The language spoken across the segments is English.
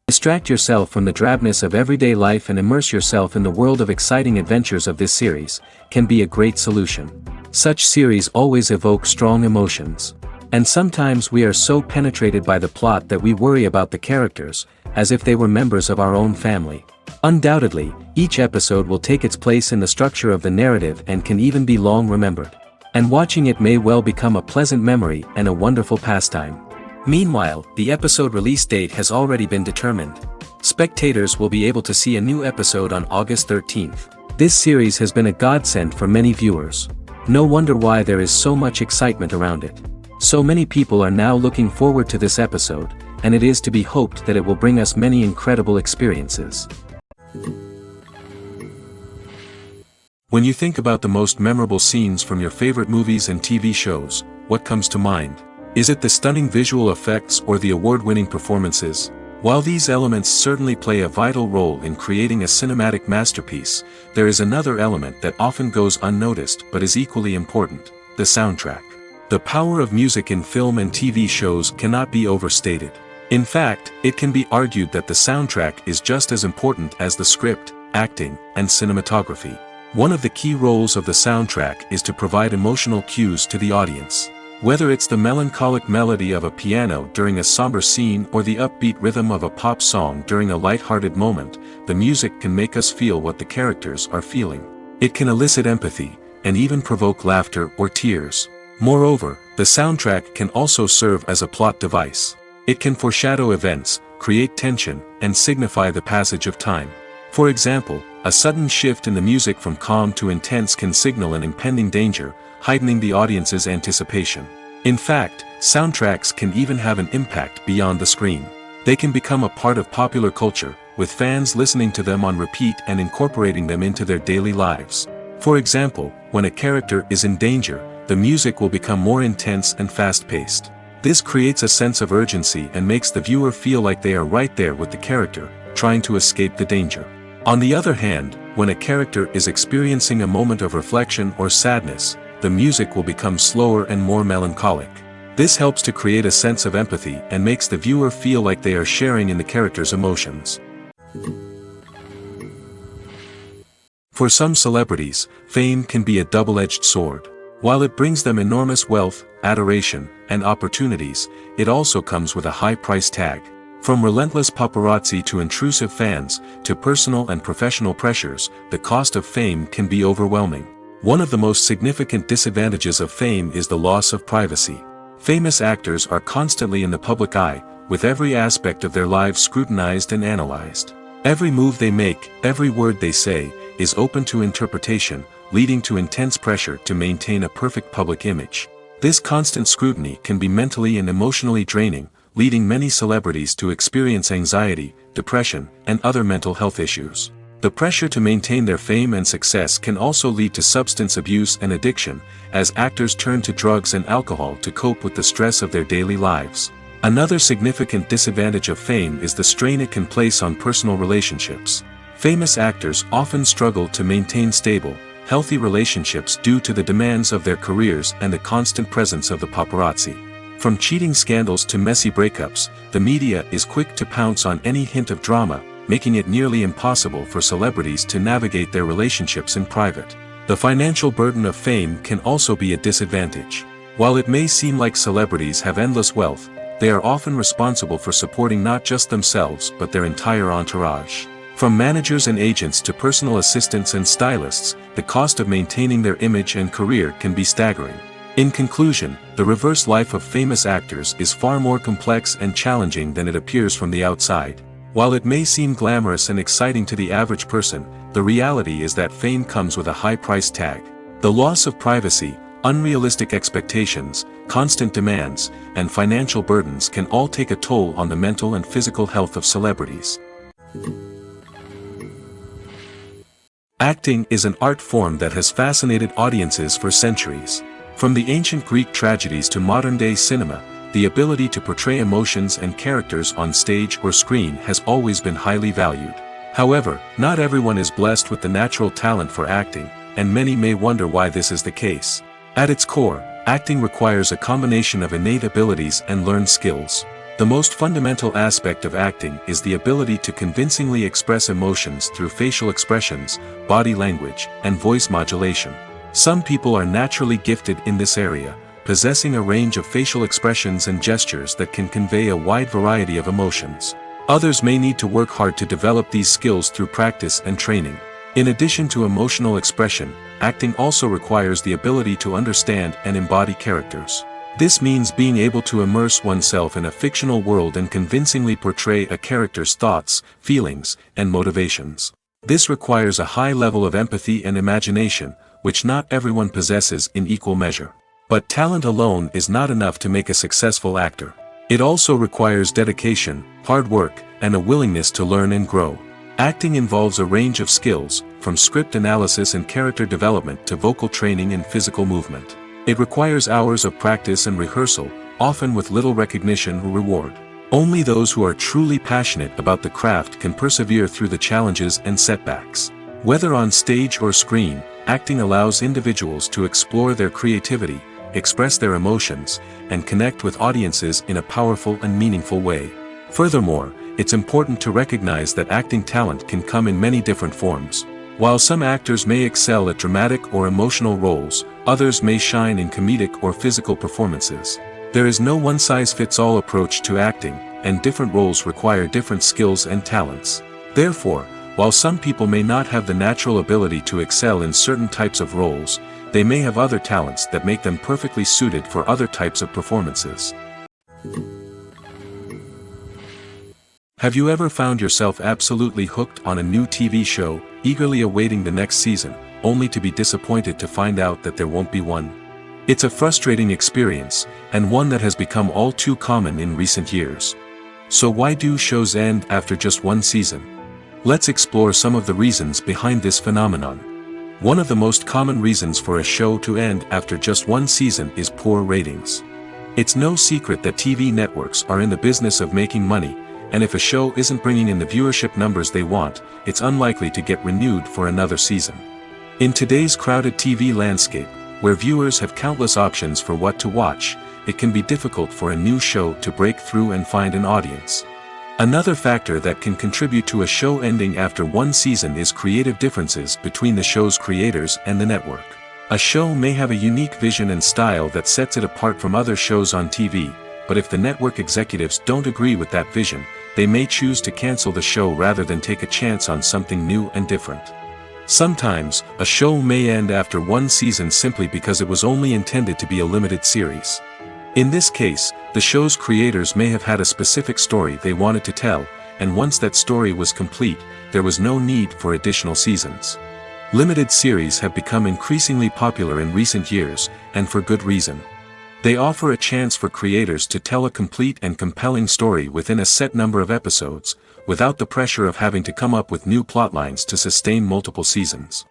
Distract yourself from the drabness of everyday life and immerse yourself in the world of exciting adventures of this series, can be a great solution. Such series always evoke strong emotions. And sometimes we are so penetrated by the plot that we worry about the characters, as if they were members of our own family. Undoubtedly, each episode will take its place in the structure of the narrative and can even be long remembered. And watching it may well become a pleasant memory and a wonderful pastime. Meanwhile, the episode release date has already been determined. Spectators will be able to see a new episode on August 13th. This series has been a godsend for many viewers. No wonder why there is so much excitement around it. So many people are now looking forward to this episode, and it is to be hoped that it will bring us many incredible experiences. When you think about the most memorable scenes from your favorite movies and TV shows, what comes to mind? Is it the stunning visual effects or the award-winning performances? While these elements certainly play a vital role in creating a cinematic masterpiece, there is another element that often goes unnoticed but is equally important: the soundtrack. The power of music in film and TV shows cannot be overstated. In fact, it can be argued that the soundtrack is just as important as the script, acting, and cinematography. One of the key roles of the soundtrack is to provide emotional cues to the audience. Whether it's the melancholic melody of a piano during a somber scene or the upbeat rhythm of a pop song during a light-hearted moment, the music can make us feel what the characters are feeling. It can elicit empathy, and even provoke laughter or tears. Moreover, the soundtrack can also serve as a plot device. It can foreshadow events, create tension, and signify the passage of time. For example, a sudden shift in the music from calm to intense can signal an impending danger, heightening the audience's anticipation. In fact, soundtracks can even have an impact beyond the screen. They can become a part of popular culture, with fans listening to them on repeat and incorporating them into their daily lives. For example, when a character is in danger, the music will become more intense and fast-paced. This creates a sense of urgency and makes the viewer feel like they are right there with the character, trying to escape the danger. On the other hand, when a character is experiencing a moment of reflection or sadness, the music will become slower and more melancholic. This helps to create a sense of empathy and makes the viewer feel like they are sharing in the character's emotions. For some celebrities, fame can be a double-edged sword. While it brings them enormous wealth, adoration, and opportunities, it also comes with a high price tag. From relentless paparazzi to intrusive fans, to personal and professional pressures, the cost of fame can be overwhelming. One of the most significant disadvantages of fame is the loss of privacy. Famous actors are constantly in the public eye, with every aspect of their lives scrutinized and analyzed. Every move they make, every word they say, is open to interpretation, leading to intense pressure to maintain a perfect public image. This constant scrutiny can be mentally and emotionally draining, leading many celebrities to experience anxiety, depression, and other mental health issues. The pressure to maintain their fame and success can also lead to substance abuse and addiction, as actors turn to drugs and alcohol to cope with the stress of their daily lives. Another significant disadvantage of fame is the strain it can place on personal relationships. Famous actors often struggle to maintain stable, healthy relationships due to the demands of their careers and the constant presence of the paparazzi. From cheating scandals to messy breakups, the media is quick to pounce on any hint of drama, making it nearly impossible for celebrities to navigate their relationships in private. The financial burden of fame can also be a disadvantage. While it may seem like celebrities have endless wealth, they are often responsible for supporting not just themselves but their entire entourage. From managers and agents to personal assistants and stylists, the cost of maintaining their image and career can be staggering. In conclusion, the reverse life of famous actors is far more complex and challenging than it appears from the outside. While it may seem glamorous and exciting to the average person, the reality is that fame comes with a high price tag. The loss of privacy, unrealistic expectations, constant demands, and financial burdens can all take a toll on the mental and physical health of celebrities. Acting is an art form that has fascinated audiences for centuries. From the ancient Greek tragedies to modern-day cinema, the ability to portray emotions and characters on stage or screen has always been highly valued. However, not everyone is blessed with the natural talent for acting, and many may wonder why this is the case. At its core, acting requires a combination of innate abilities and learned skills. The most fundamental aspect of acting is the ability to convincingly express emotions through facial expressions, body language, and voice modulation. Some people are naturally gifted in this area, possessing a range of facial expressions and gestures that can convey a wide variety of emotions. Others may need to work hard to develop these skills through practice and training. In addition to emotional expression, acting also requires the ability to understand and embody characters. This means being able to immerse oneself in a fictional world and convincingly portray a character's thoughts, feelings, and motivations. This requires a high level of empathy and imagination, which not everyone possesses in equal measure. But talent alone is not enough to make a successful actor. It also requires dedication, hard work, and a willingness to learn and grow. Acting involves a range of skills, from script analysis and character development to vocal training and physical movement. It requires hours of practice and rehearsal, often with little recognition or reward. Only those who are truly passionate about the craft can persevere through the challenges and setbacks. Whether on stage or screen, acting allows individuals to explore their creativity, express their emotions, and connect with audiences in a powerful and meaningful way. Furthermore, it's important to recognize that acting talent can come in many different forms. While some actors may excel at dramatic or emotional roles, others may shine in comedic or physical performances. There is no one-size-fits-all approach to acting, and different roles require different skills and talents. Therefore, while some people may not have the natural ability to excel in certain types of roles, they may have other talents that make them perfectly suited for other types of performances. Have you ever found yourself absolutely hooked on a new TV show, eagerly awaiting the next season, only to be disappointed to find out that there won't be one? It's a frustrating experience, and one that has become all too common in recent years. So why do shows end after just one season? Let's explore some of the reasons behind this phenomenon. One of the most common reasons for a show to end after just one season is poor ratings. It's no secret that TV networks are in the business of making money, and if a show isn't bringing in the viewership numbers they want, it's unlikely to get renewed for another season. In today's crowded TV landscape, where viewers have countless options for what to watch, it can be difficult for a new show to break through and find an audience. Another factor that can contribute to a show ending after one season is creative differences between the show's creators and the network. A show may have a unique vision and style that sets it apart from other shows on TV, but if the network executives don't agree with that vision, they may choose to cancel the show rather than take a chance on something new and different. Sometimes, a show may end after one season simply because it was only intended to be a limited series. In this case, the show's creators may have had a specific story they wanted to tell, and once that story was complete, there was no need for additional seasons. Limited series have become increasingly popular in recent years, and for good reason. They offer a chance for creators to tell a complete and compelling story within a set number of episodes, without the pressure of having to come up with new plotlines to sustain multiple seasons.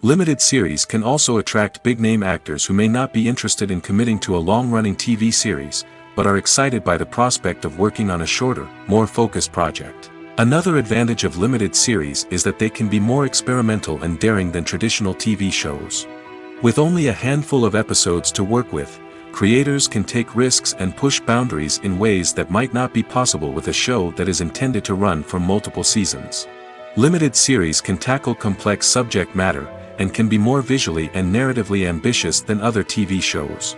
Limited series can also attract big-name actors who may not be interested in committing to a long-running TV series, but are excited by the prospect of working on a shorter, more focused project. Another advantage of limited series is that they can be more experimental and daring than traditional TV shows. With only a handful of episodes to work with, creators can take risks and push boundaries in ways that might not be possible with a show that is intended to run for multiple seasons. Limited series can tackle complex subject matter, and can be more visually and narratively ambitious than other TV shows.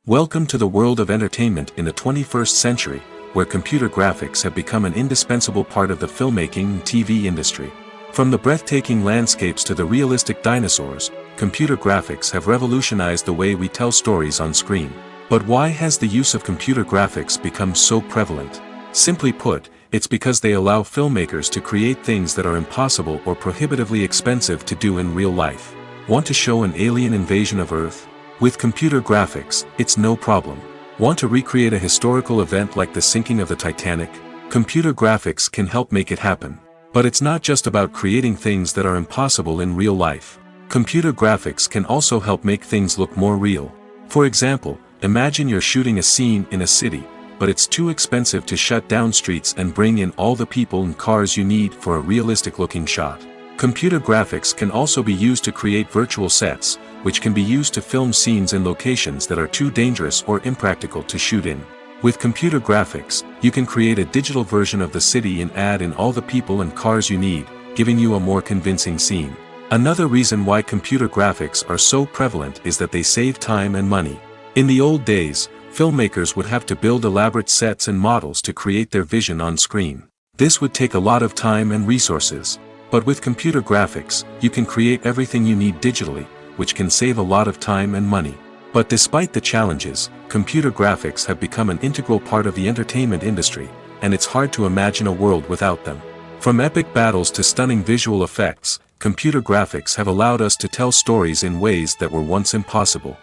Welcome to the world of entertainment in the 21st century, where computer graphics have become an indispensable part of the filmmaking and TV industry. From the breathtaking landscapes to the realistic dinosaurs, computer graphics have revolutionized the way we tell stories on screen. But why has the use of computer graphics become so prevalent? Simply put, it's because they allow filmmakers to create things that are impossible or prohibitively expensive to do in real life. Want to show an alien invasion of Earth? With computer graphics, it's no problem. Want to recreate a historical event like the sinking of the Titanic? Computer graphics can help make it happen. But it's not just about creating things that are impossible in real life. Computer graphics can also help make things look more real. For example, imagine you're shooting a scene in a city, but it's too expensive to shut down streets and bring in all the people and cars you need for a realistic-looking shot. Computer graphics can also be used to create virtual sets, which can be used to film scenes in locations that are too dangerous or impractical to shoot in. With computer graphics, you can create a digital version of the city and add in all the people and cars you need, giving you a more convincing scene. Another reason why computer graphics are so prevalent is that they save time and money. In the old days, filmmakers would have to build elaborate sets and models to create their vision on screen. This would take a lot of time and resources. But with computer graphics, you can create everything you need digitally, which can save a lot of time and money. But despite the challenges, computer graphics have become an integral part of the entertainment industry, and it's hard to imagine a world without them. From epic battles to stunning visual effects, computer graphics have allowed us to tell stories in ways that were once impossible.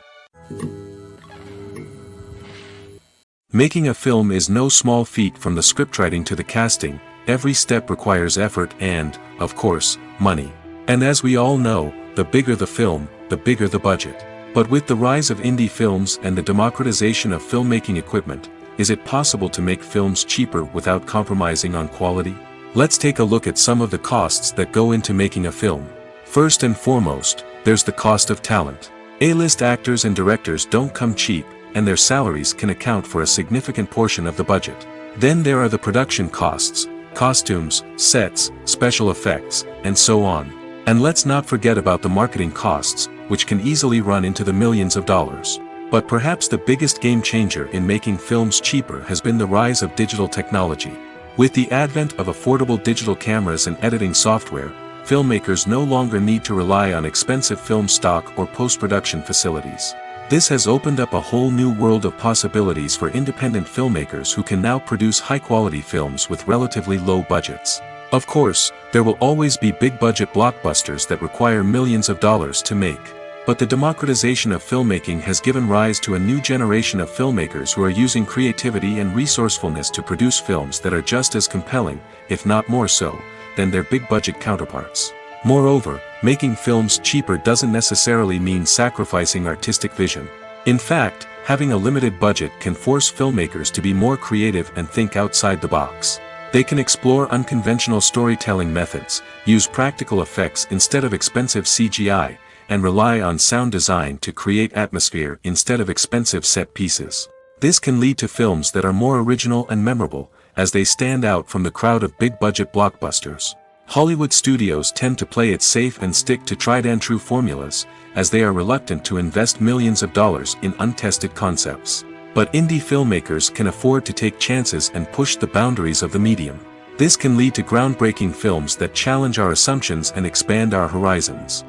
Making a film is no small feat. From the scriptwriting to the casting, every step requires effort and, of course, money. And as we all know, the bigger the film, the bigger the budget. But with the rise of indie films and the democratization of filmmaking equipment, is it possible to make films cheaper without compromising on quality? Let's take a look at some of the costs that go into making a film. First and foremost, there's the cost of talent. A-list actors and directors don't come cheap, and their salaries can account for a significant portion of the budget. Then there are the production costs, costumes, sets, special effects, and so on. And let's not forget about the marketing costs, which can easily run into the millions of dollars. But perhaps the biggest game changer in making films cheaper has been the rise of digital technology. With the advent of affordable digital cameras and editing software, filmmakers no longer need to rely on expensive film stock or post-production facilities. This has opened up a whole new world of possibilities for independent filmmakers who can now produce high-quality films with relatively low budgets. Of course, there will always be big-budget blockbusters that require millions of dollars to make. But the democratization of filmmaking has given rise to a new generation of filmmakers who are using creativity and resourcefulness to produce films that are just as compelling, if not more so, than their big-budget counterparts. Moreover, making films cheaper doesn't necessarily mean sacrificing artistic vision. In fact, having a limited budget can force filmmakers to be more creative and think outside the box. They can explore unconventional storytelling methods, use practical effects instead of expensive CGI, and rely on sound design to create atmosphere instead of expensive set pieces. This can lead to films that are more original and memorable, as they stand out from the crowd of big-budget blockbusters. Hollywood studios tend to play it safe and stick to tried-and-true formulas, as they are reluctant to invest millions of dollars in untested concepts. But indie filmmakers can afford to take chances and push the boundaries of the medium. This can lead to groundbreaking films that challenge our assumptions and expand our horizons.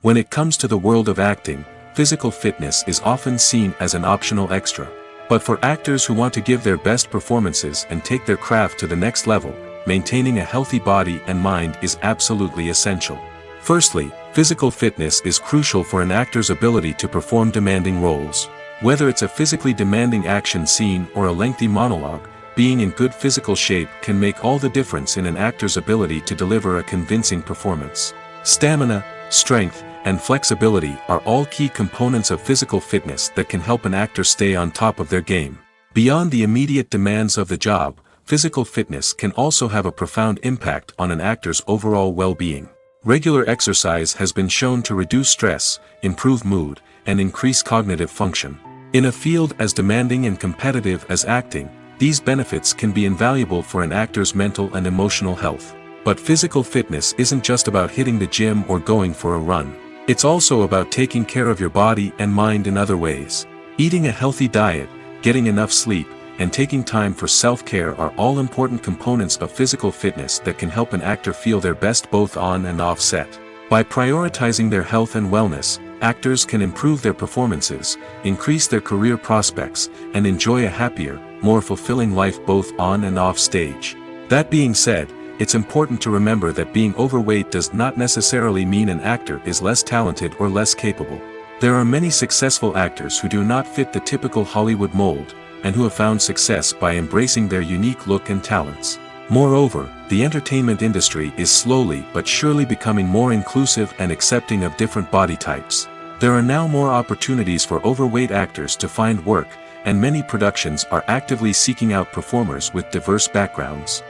When it comes to the world of acting, physical fitness is often seen as an optional extra. But for actors who want to give their best performances and take their craft to the next level, maintaining a healthy body and mind is absolutely essential. Firstly, physical fitness is crucial for an actor's ability to perform demanding roles. Whether it's a physically demanding action scene or a lengthy monologue, being in good physical shape can make all the difference in an actor's ability to deliver a convincing performance. Stamina, strength, and flexibility are all key components of physical fitness that can help an actor stay on top of their game. Beyond the immediate demands of the job, physical fitness can also have a profound impact on an actor's overall well-being. Regular exercise has been shown to reduce stress, improve mood, and increase cognitive function. In a field as demanding and competitive as acting, these benefits can be invaluable for an actor's mental and emotional health. But physical fitness isn't just about hitting the gym or going for a run. It's also about taking care of your body and mind in other ways. Eating a healthy diet, getting enough sleep, and taking time for self-care are all important components of physical fitness that can help an actor feel their best both on and off set. By prioritizing their health and wellness, actors can improve their performances, increase their career prospects, and enjoy a happier, more fulfilling life both on and off stage. That being said, it's important to remember that being overweight does not necessarily mean an actor is less talented or less capable. There are many successful actors who do not fit the typical Hollywood mold, and who have found success by embracing their unique look and talents. Moreover, the entertainment industry is slowly but surely becoming more inclusive and accepting of different body types. There are now more opportunities for overweight actors to find work, and many productions are actively seeking out performers with diverse backgrounds.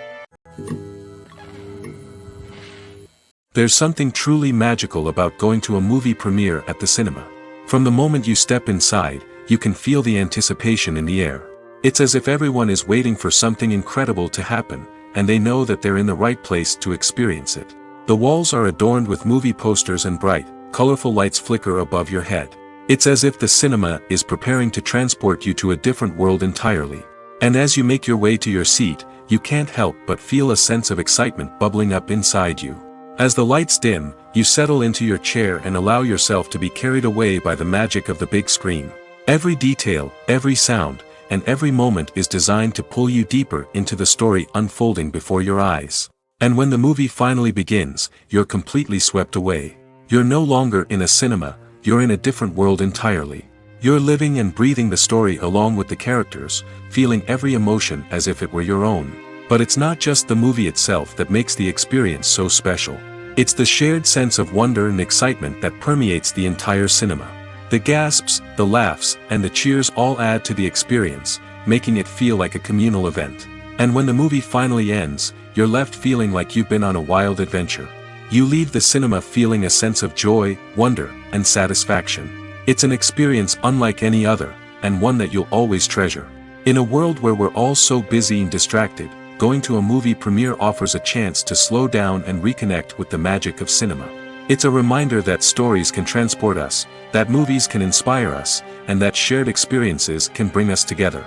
There's something truly magical about going to a movie premiere at the cinema. From the moment you step inside, you can feel the anticipation in the air. It's as if everyone is waiting for something incredible to happen, and they know that they're in the right place to experience it. The walls are adorned with movie posters and bright, colorful lights flicker above your head. It's as if the cinema is preparing to transport you to a different world entirely. And as you make your way to your seat, you can't help but feel a sense of excitement bubbling up inside you. As the lights dim, you settle into your chair and allow yourself to be carried away by the magic of the big screen. Every detail, every sound, and every moment is designed to pull you deeper into the story unfolding before your eyes. And when the movie finally begins, you're completely swept away. You're no longer in a cinema, you're in a different world entirely. You're living and breathing the story along with the characters, feeling every emotion as if it were your own. But it's not just the movie itself that makes the experience so special. It's the shared sense of wonder and excitement that permeates the entire cinema. The gasps, the laughs, and the cheers all add to the experience, making it feel like a communal event. And when the movie finally ends, you're left feeling like you've been on a wild adventure. You leave the cinema feeling a sense of joy, wonder, and satisfaction. It's an experience unlike any other, and one that you'll always treasure. In a world where we're all so busy and distracted, going to a movie premiere offers a chance to slow down and reconnect with the magic of cinema. It's a reminder that stories can transport us, that movies can inspire us, and that shared experiences can bring us together.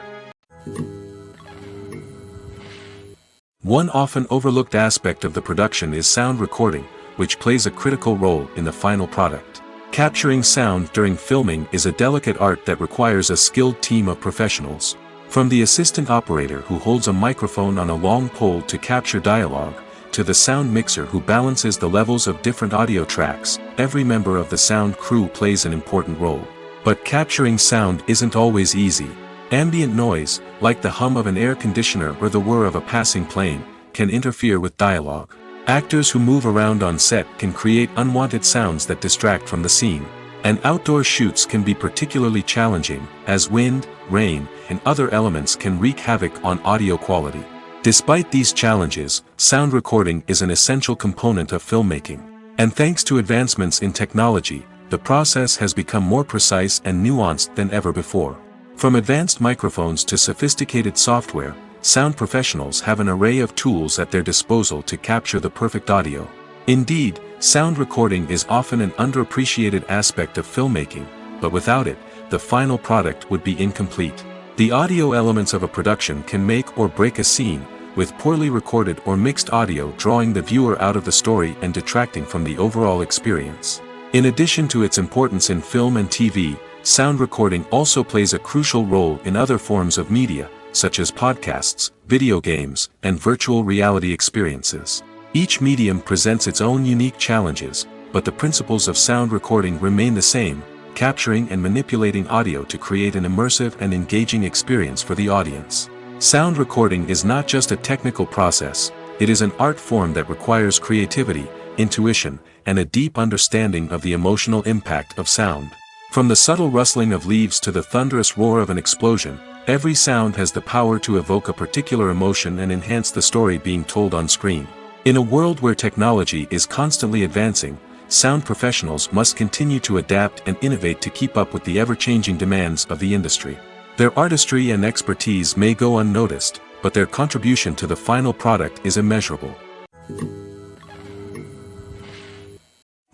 One often overlooked aspect of the production is sound recording, which plays a critical role in the final product. Capturing sound during filming is a delicate art that requires a skilled team of professionals. From the assistant operator who holds a microphone on a long pole to capture dialogue, to the sound mixer who balances the levels of different audio tracks, every member of the sound crew plays an important role. But capturing sound isn't always easy. Ambient noise, like the hum of an air conditioner or the whir of a passing plane, can interfere with dialogue. Actors who move around on set can create unwanted sounds that distract from the scene. And outdoor shoots can be particularly challenging, as wind, rain, and other elements can wreak havoc on audio quality. Despite these challenges, sound recording is an essential component of filmmaking. And thanks to advancements in technology, the process has become more precise and nuanced than ever before. From advanced microphones to sophisticated software, sound professionals have an array of tools at their disposal to capture the perfect audio. Indeed, sound recording is often an underappreciated aspect of filmmaking, but without it, the final product would be incomplete. The audio elements of a production can make or break a scene, with poorly recorded or mixed audio drawing the viewer out of the story and detracting from the overall experience. In addition to its importance in film and TV, sound recording also plays a crucial role in other forms of media, such as podcasts, video games, and virtual reality experiences. Each medium presents its own unique challenges, but the principles of sound recording remain the same, capturing and manipulating audio to create an immersive and engaging experience for the audience. Sound recording is not just a technical process, it is an art form that requires creativity, intuition, and a deep understanding of the emotional impact of sound. From the subtle rustling of leaves to the thunderous roar of an explosion, every sound has the power to evoke a particular emotion and enhance the story being told on screen. In a world where technology is constantly advancing, sound professionals must continue to adapt and innovate to keep up with the ever-changing demands of the industry. Their artistry and expertise may go unnoticed, but their contribution to the final product is immeasurable.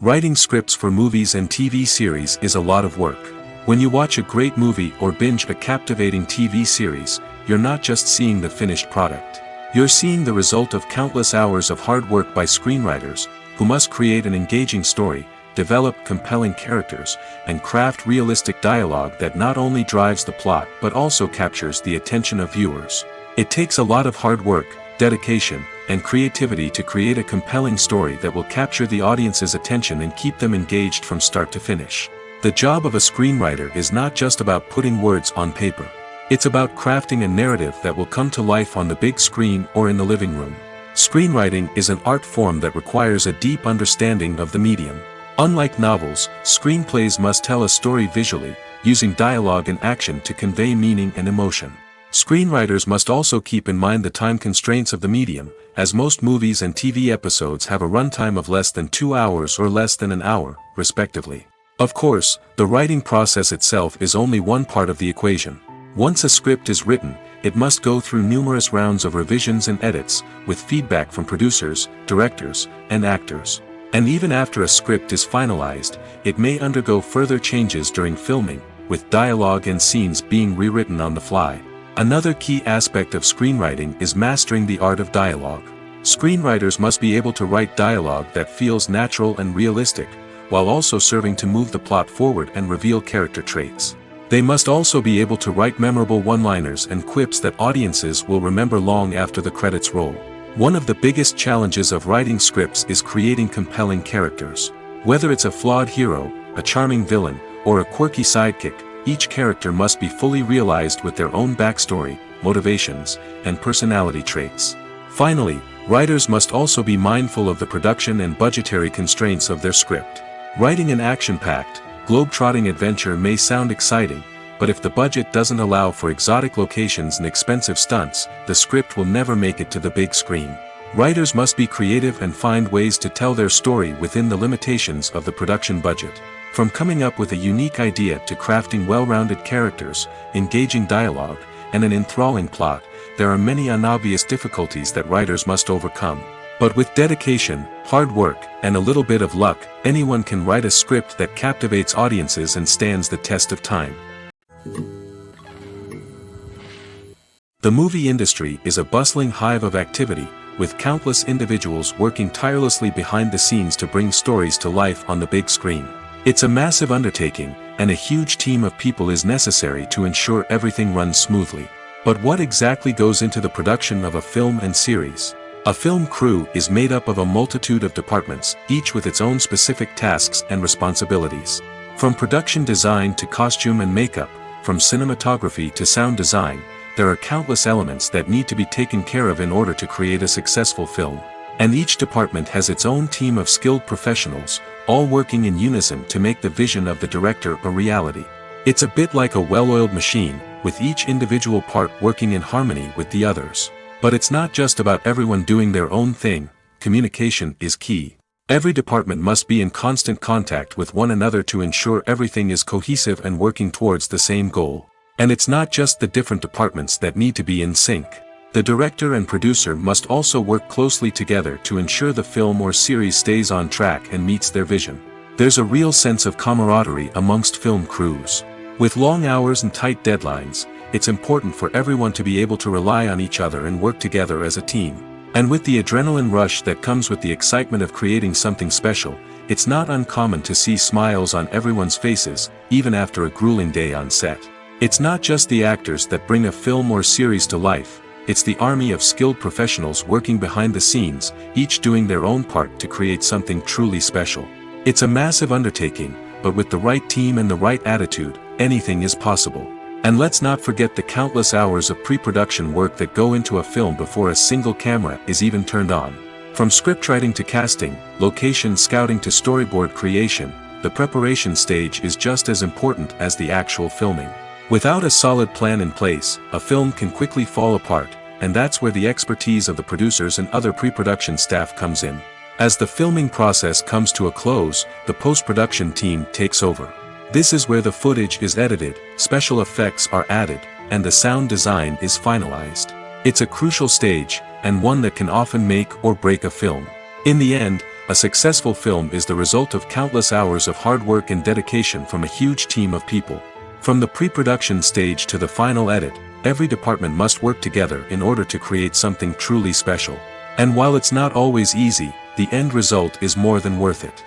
Writing scripts for movies and TV series is a lot of work. When you watch a great movie or binge a captivating TV series, you're not just seeing the finished product. You're seeing the result of countless hours of hard work by screenwriters, who must create an engaging story, develop compelling characters, and craft realistic dialogue that not only drives the plot but also captures the attention of viewers. It takes a lot of hard work, dedication, and creativity to create a compelling story that will capture the audience's attention and keep them engaged from start to finish. The job of a screenwriter is not just about putting words on paper. It's about crafting a narrative that will come to life on the big screen or in the living room. Screenwriting is an art form that requires a deep understanding of the medium. Unlike novels, screenplays must tell a story visually, using dialogue and action to convey meaning and emotion. Screenwriters must also keep in mind the time constraints of the medium, as most movies and TV episodes have a runtime of less than 2 hours or less than an hour, respectively. Of course, the writing process itself is only one part of the equation. Once a script is written, it must go through numerous rounds of revisions and edits, with feedback from producers, directors, and actors. And even after a script is finalized, it may undergo further changes during filming, with dialogue and scenes being rewritten on the fly. Another key aspect of screenwriting is mastering the art of dialogue. Screenwriters must be able to write dialogue that feels natural and realistic, while also serving to move the plot forward and reveal character traits. They must also be able to write memorable one-liners and quips that audiences will remember long after the credits roll. One of the biggest challenges of writing scripts is creating compelling characters. Whether it's a flawed hero, a charming villain, or a quirky sidekick, each character must be fully realized with their own backstory, motivations, and personality traits. Finally, writers must also be mindful of the production and budgetary constraints of their script. Writing an action-packed, globe-trotting adventure may sound exciting, but if the budget doesn't allow for exotic locations and expensive stunts, the script will never make it to the big screen. Writers must be creative and find ways to tell their story within the limitations of the production budget. From coming up with a unique idea to crafting well-rounded characters, engaging dialogue, and an enthralling plot, there are many unobvious difficulties that writers must overcome. But with dedication, hard work, and a little bit of luck, anyone can write a script that captivates audiences and stands the test of time. The movie industry is a bustling hive of activity, with countless individuals working tirelessly behind the scenes to bring stories to life on the big screen. It's a massive undertaking, and a huge team of people is necessary to ensure everything runs smoothly. But what exactly goes into the production of a film and series? A film crew is made up of a multitude of departments, each with its own specific tasks and responsibilities. From production design to costume and makeup, from cinematography to sound design, there are countless elements that need to be taken care of in order to create a successful film. And each department has its own team of skilled professionals, all working in unison to make the vision of the director a reality. It's a bit like a well-oiled machine, with each individual part working in harmony with the others. But it's not just about everyone doing their own thing. Communication is key. Every department must be in constant contact with one another to ensure everything is cohesive and working towards the same goal. And it's not just the different departments that need to be in sync. The director and producer must also work closely together to ensure the film or series stays on track and meets their vision. There's a real sense of camaraderie amongst film crews. With long hours and tight deadlines, it's important for everyone to be able to rely on each other and work together as a team. And with the adrenaline rush that comes with the excitement of creating something special, it's not uncommon to see smiles on everyone's faces, even after a grueling day on set. It's not just the actors that bring a film or series to life. It's the army of skilled professionals working behind the scenes, each doing their own part to create something truly special. It's a massive undertaking, but with the right team and the right attitude, anything is possible. And let's not forget the countless hours of pre-production work that go into a film before a single camera is even turned on. From scriptwriting to casting, location scouting to storyboard creation, the preparation stage is just as important as the actual filming. Without a solid plan in place, a film can quickly fall apart, and that's where the expertise of the producers and other pre-production staff comes in. As the filming process comes to a close, the post-production team takes over. This is where the footage is edited, special effects are added, and the sound design is finalized. It's a crucial stage, and one that can often make or break a film. In the end, A successful film is the result of countless hours of hard work and dedication from a huge team of people. From the pre-production stage to the final edit, every department must work together in order to create something truly special. And while it's not always easy, the end result is more than worth it.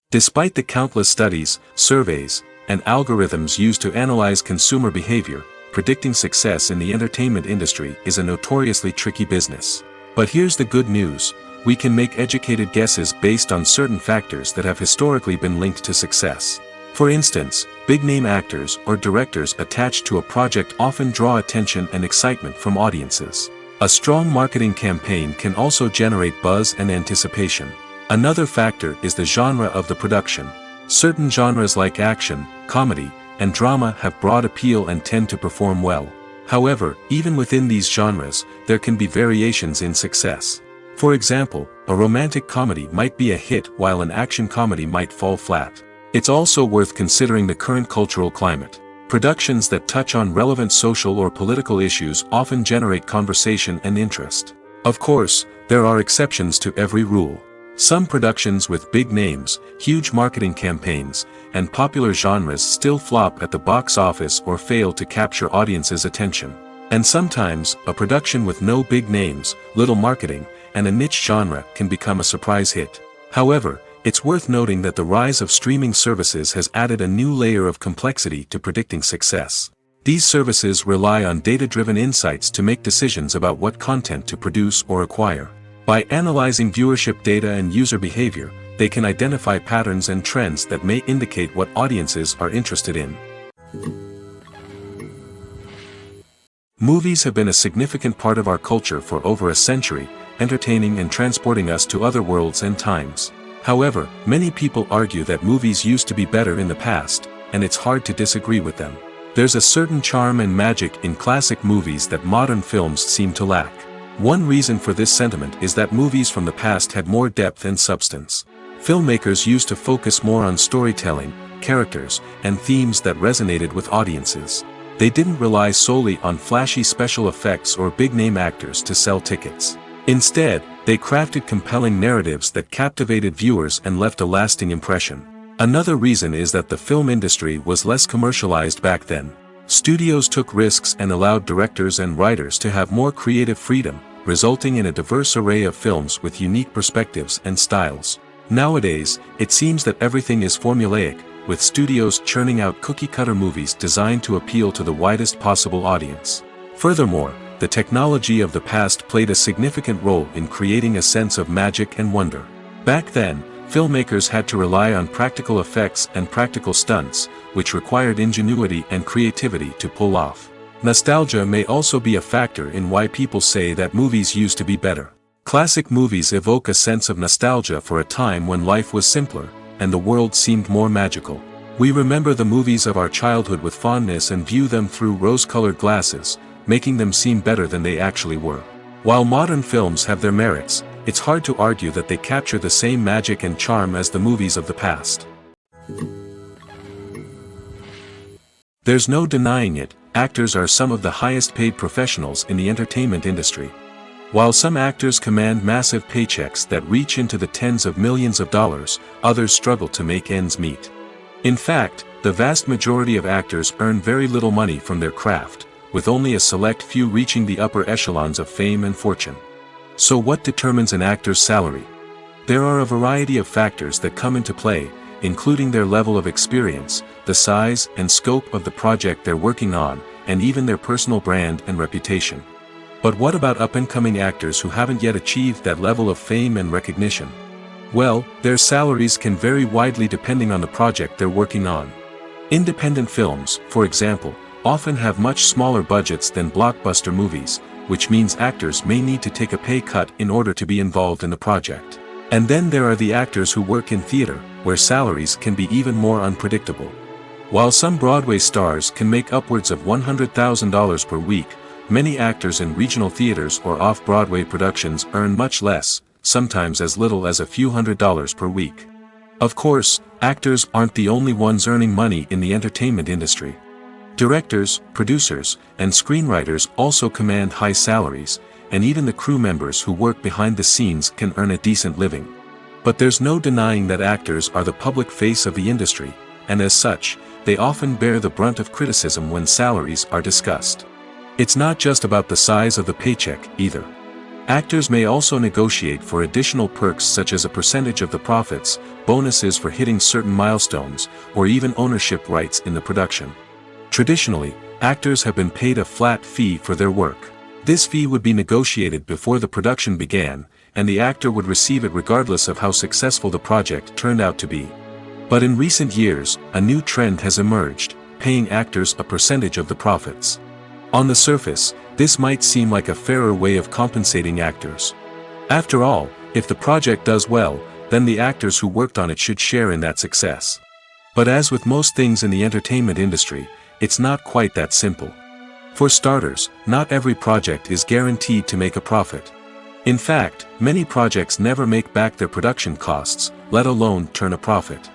Despite the countless studies, surveys, and algorithms used to analyze consumer behavior, predicting success in the entertainment industry is a notoriously tricky business. But here's the good news: we can make educated guesses based on certain factors that have historically been linked to success. For instance, big-name actors or directors attached to a project often draw attention and excitement from audiences. A strong marketing campaign can also generate buzz and anticipation. Another factor is the genre of the production. Certain genres like action, comedy, and drama have broad appeal and tend to perform well. However, even within these genres, there can be variations in success. For example, a romantic comedy might be a hit while an action comedy might fall flat. It's also worth considering the current cultural climate. Productions that touch on relevant social or political issues often generate conversation and interest. Of course, there are exceptions to every rule. Some productions with big names, huge marketing campaigns, and popular genres still flop at the box office or fail to capture audiences' attention. And sometimes, a production with no big names, little marketing, and a niche genre can become a surprise hit. However, it's worth noting that the rise of streaming services has added a new layer of complexity to predicting success. These services rely on data-driven insights to make decisions about what content to produce or acquire. By analyzing viewership data and user behavior, they can identify patterns and trends that may indicate what audiences are interested in. Movies have been a significant part of our culture for over a century, entertaining and transporting us to other worlds and times. However, many people argue that movies used to be better in the past, and it's hard to disagree with them. There's a certain charm and magic in classic movies that modern films seem to lack. One reason for this sentiment is that movies from the past had more depth and substance. Filmmakers used to focus more on storytelling, characters, and themes that resonated with audiences. They didn't rely solely on flashy special effects or big-name actors to sell tickets. Instead, they crafted compelling narratives that captivated viewers and left a lasting impression. Another reason is that the film industry was less commercialized back then. Studios took risks and allowed directors and writers to have more creative freedom, resulting in a diverse array of films with unique perspectives and styles. Nowadays, it seems that everything is formulaic, with studios churning out cookie-cutter movies designed to appeal to the widest possible audience. Furthermore, the technology of the past played a significant role in creating a sense of magic and wonder. Back then, filmmakers had to rely on practical effects and practical stunts, which required ingenuity and creativity to pull off. Nostalgia may also be a factor in why people say that movies used to be better. Classic movies evoke a sense of nostalgia for a time when life was simpler, and the world seemed more magical. We remember the movies of our childhood with fondness and view them through rose-colored glasses, making them seem better than they actually were. While modern films have their merits, it's hard to argue that they capture the same magic and charm as the movies of the past. There's no denying it, actors are some of the highest-paid professionals in the entertainment industry. While some actors command massive paychecks that reach into the tens of millions of dollars, others struggle to make ends meet. In fact, the vast majority of actors earn very little money from their craft, with only a select few reaching the upper echelons of fame and fortune. So what determines an actor's salary? There are a variety of factors that come into play, including their level of experience, the size and scope of the project they're working on, and even their personal brand and reputation. But what about up-and-coming actors who haven't yet achieved that level of fame and recognition? Well, their salaries can vary widely depending on the project they're working on. Independent films, for example, often have much smaller budgets than blockbuster movies, which means actors may need to take a pay cut in order to be involved in the project. And then there are the actors who work in theater, where salaries can be even more unpredictable. While some Broadway stars can make upwards of $100,000 per week, many actors in regional theaters or off-Broadway productions earn much less, sometimes as little as a few $100s per week. Of course, actors aren't the only ones earning money in the entertainment industry. Directors, producers, and screenwriters also command high salaries, and even the crew members who work behind the scenes can earn a decent living. But there's no denying that actors are the public face of the industry, and as such, they often bear the brunt of criticism when salaries are discussed. It's not just about the size of the paycheck, either. Actors may also negotiate for additional perks such as a percentage of the profits, bonuses for hitting certain milestones, or even ownership rights in the production. Traditionally, actors have been paid a flat fee for their work. This fee would be negotiated before the production began, and the actor would receive it regardless of how successful the project turned out to be. But in recent years, a new trend has emerged, paying actors a percentage of the profits. On the surface, this might seem like a fairer way of compensating actors. After all, if the project does well, then the actors who worked on it should share in that success. But as with most things in the entertainment industry, it's not quite that simple. For starters, not every project is guaranteed to make a profit. In fact, many projects never make back their production costs, let alone turn a profit.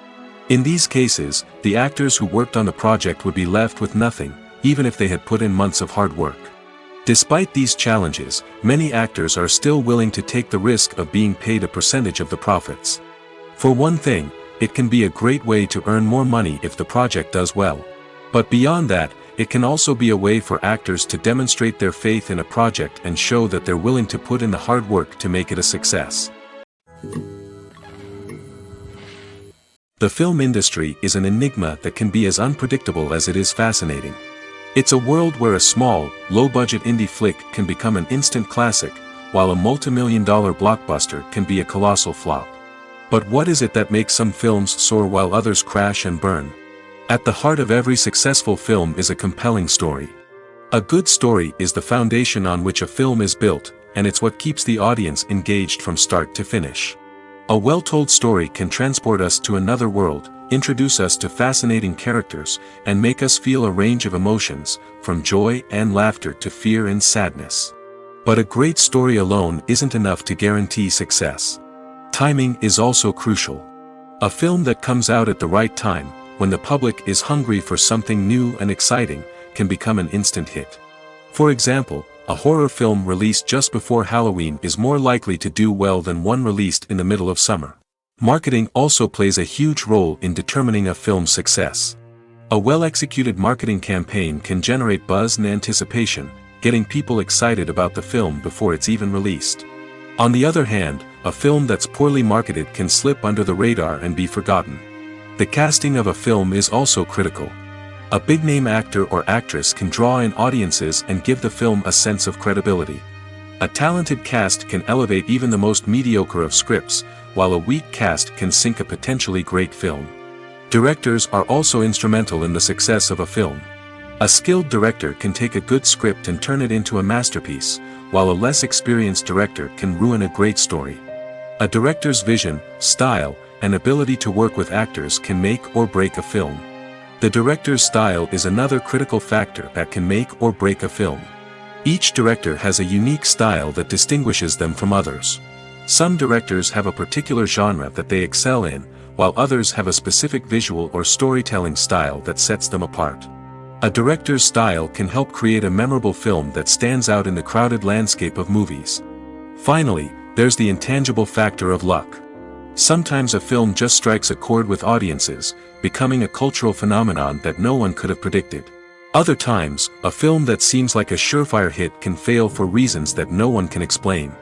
In these cases, the actors who worked on the project would be left with nothing, even if they had put in months of hard work. Despite these challenges, many actors are still willing to take the risk of being paid a percentage of the profits. For one thing, it can be a great way to earn more money if the project does well. But beyond that, it can also be a way for actors to demonstrate their faith in a project and show that they're willing to put in the hard work to make it a success. The film industry is an enigma that can be as unpredictable as it is fascinating. It's a world where a small, low-budget indie flick can become an instant classic, while a multi-million-dollar blockbuster can be a colossal flop. But what is it that makes some films soar while others crash and burn? At the heart of every successful film is a compelling story. A good story is the foundation on which a film is built, and it's what keeps the audience engaged from start to finish. A well-told story can transport us to another world, introduce us to fascinating characters, and make us feel a range of emotions, from joy and laughter to fear and sadness. But a great story alone isn't enough to guarantee success. Timing is also crucial. A film that comes out at the right time, when the public is hungry for something new and exciting, can become an instant hit. For example, a horror film released just before Halloween is more likely to do well than one released in the middle of summer. Marketing also plays a huge role in determining a film's success. A well-executed marketing campaign can generate buzz and anticipation, getting people excited about the film before it's even released. On the other hand, a film that's poorly marketed can slip under the radar and be forgotten. The casting of a film is also critical. A big-name actor or actress can draw in audiences and give the film a sense of credibility. A talented cast can elevate even the most mediocre of scripts, while a weak cast can sink a potentially great film. Directors are also instrumental in the success of a film. A skilled director can take a good script and turn it into a masterpiece, while a less experienced director can ruin a great story. A director's vision, style, and ability to work with actors can make or break a film. The director's style is another critical factor that can make or break a film. Each director has a unique style that distinguishes them from others. Some directors have a particular genre that they excel in, while others have a specific visual or storytelling style that sets them apart. A director's style can help create a memorable film that stands out in the crowded landscape of movies. Finally, there's the intangible factor of luck. Sometimes a film just strikes a chord with audiences, becoming a cultural phenomenon that no one could have predicted. Other times, a film that seems like a surefire hit can fail for reasons that no one can explain.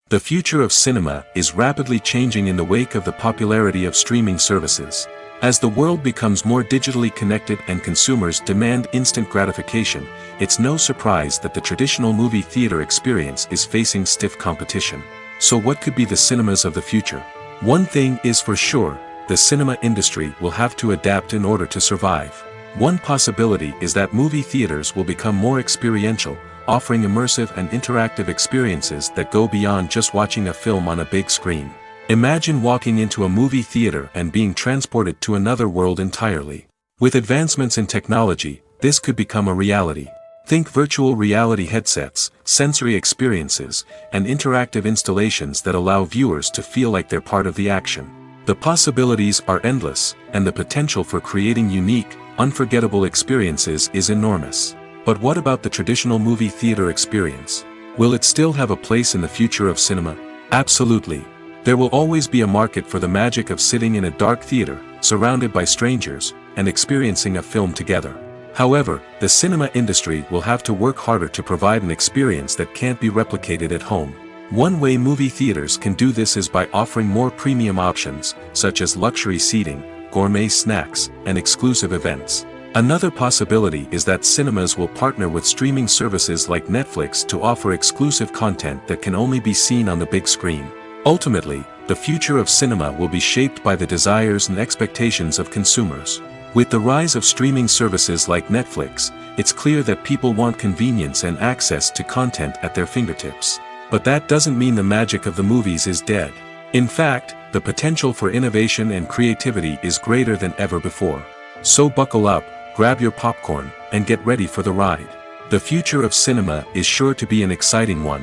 The future of cinema is rapidly changing in the wake of the popularity of streaming services. As the world becomes more digitally connected and consumers demand instant gratification, it's no surprise that the traditional movie theater experience is facing stiff competition. So what could be the cinemas of the future? One thing is for sure, the cinema industry will have to adapt in order to survive. One possibility is that movie theaters will become more experiential, offering immersive and interactive experiences that go beyond just watching a film on a big screen. Imagine walking into a movie theater and being transported to another world entirely. With advancements in technology, this could become a reality. Think virtual reality headsets, sensory experiences, and interactive installations that allow viewers to feel like they're part of the action. The possibilities are endless, and the potential for creating unique, unforgettable experiences is enormous. But what about the traditional movie theater experience? Will it still have a place in the future of cinema? Absolutely. There will always be a market for the magic of sitting in a dark theater, surrounded by strangers, and experiencing a film together. However, the cinema industry will have to work harder to provide an experience that can't be replicated at home. One way movie theaters can do this is by offering more premium options, such as luxury seating, gourmet snacks, and exclusive events. Another possibility is that cinemas will partner with streaming services like Netflix to offer exclusive content that can only be seen on the big screen. Ultimately, the future of cinema will be shaped by the desires and expectations of consumers. With the rise of streaming services like Netflix, it's clear that people want convenience and access to content at their fingertips. But that doesn't mean the magic of the movies is dead. In fact, the potential for innovation and creativity is greater than ever before. So buckle up, grab your popcorn, and get ready for the ride. The future of cinema is sure to be an exciting one.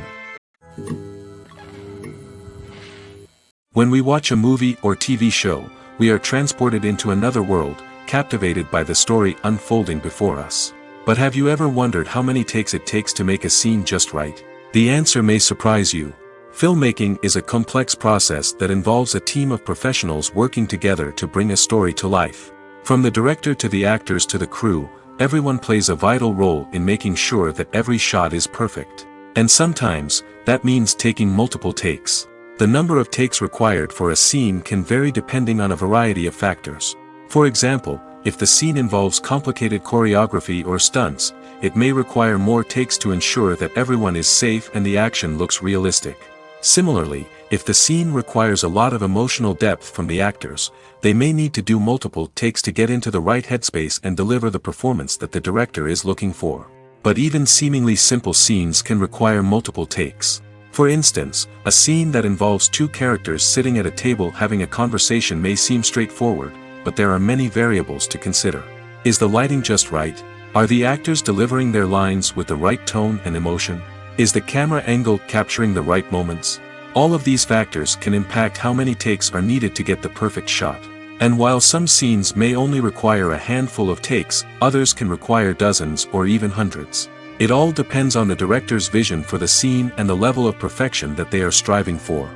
When we watch a movie or TV show, we are transported into another world, captivated by the story unfolding before us. But have you ever wondered how many takes it takes to make a scene just right? The answer may surprise you. Filmmaking is a complex process that involves a team of professionals working together to bring a story to life. From the director to the actors to the crew, everyone plays a vital role in making sure that every shot is perfect. And sometimes, that means taking multiple takes. The number of takes required for a scene can vary depending on a variety of factors. For example, if the scene involves complicated choreography or stunts, it may require more takes to ensure that everyone is safe and the action looks realistic. Similarly, if the scene requires a lot of emotional depth from the actors, they may need to do multiple takes to get into the right headspace and deliver the performance that the director is looking for. But even seemingly simple scenes can require multiple takes. For instance, a scene that involves two characters sitting at a table having a conversation may seem straightforward, but there are many variables to consider. Is the lighting just right? Are the actors delivering their lines with the right tone and emotion? Is the camera angle capturing the right moments? All of these factors can impact how many takes are needed to get the perfect shot. And while some scenes may only require a handful of takes, others can require dozens or even hundreds. It all depends on the director's vision for the scene and the level of perfection that they are striving for.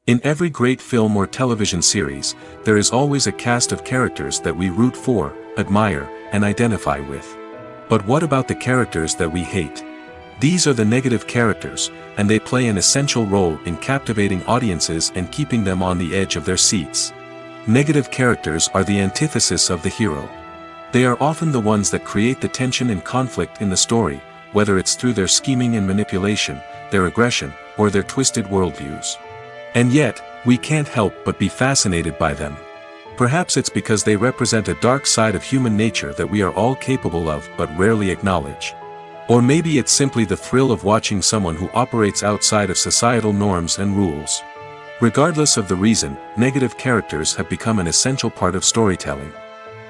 In every great film or television series, there is always a cast of characters that we root for, admire, and identify with. But what about the characters that we hate? These are the negative characters, and they play an essential role in captivating audiences and keeping them on the edge of their seats. Negative characters are the antithesis of the hero. They are often the ones that create the tension and conflict in the story, whether it's through their scheming and manipulation, their aggression, or their twisted worldviews. And yet, we can't help but be fascinated by them. Perhaps it's because they represent a dark side of human nature that we are all capable of but rarely acknowledge. Or maybe it's simply the thrill of watching someone who operates outside of societal norms and rules. Regardless of the reason, negative characters have become an essential part of storytelling.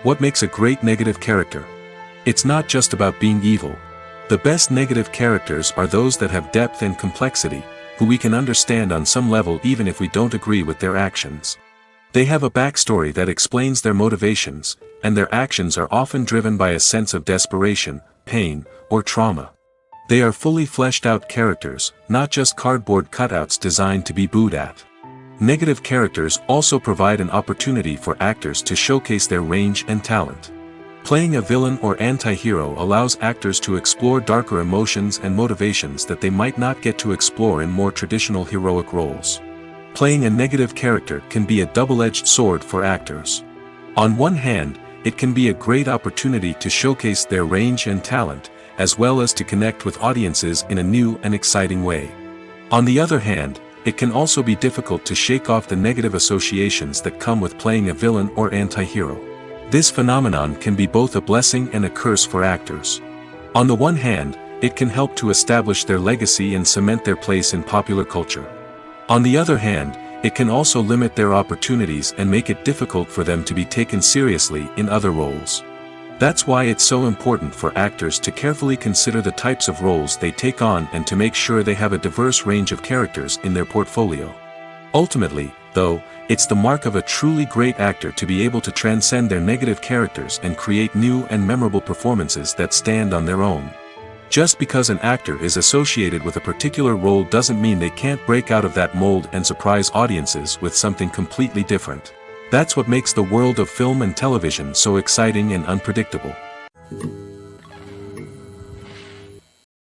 What makes a great negative character? It's not just about being evil. The best negative characters are those that have depth and complexity, who we can understand on some level even if we don't agree with their actions. They have a backstory that explains their motivations, and their actions are often driven by a sense of desperation, pain, or trauma. They are fully fleshed out characters, not just cardboard cutouts designed to be booed at. Negative characters also provide an opportunity for actors to showcase their range and talent. Playing a villain or anti-hero allows actors to explore darker emotions and motivations that they might not get to explore in more traditional heroic roles. Playing a negative character can be a double-edged sword for actors. On one hand, it can be a great opportunity to showcase their range and talent, as well as to connect with audiences in a new and exciting way. On the other hand, it can also be difficult to shake off the negative associations that come with playing a villain or anti-hero. This phenomenon can be both a blessing and a curse for actors. On the one hand, it can help to establish their legacy and cement their place in popular culture. On the other hand, it can also limit their opportunities and make it difficult for them to be taken seriously in other roles. That's why it's so important for actors to carefully consider the types of roles they take on and to make sure they have a diverse range of characters in their portfolio. Ultimately, though, it's the mark of a truly great actor to be able to transcend their negative characters and create new and memorable performances that stand on their own. Just because an actor is associated with a particular role doesn't mean they can't break out of that mold and surprise audiences with something completely different. That's what makes the world of film and television so exciting and unpredictable.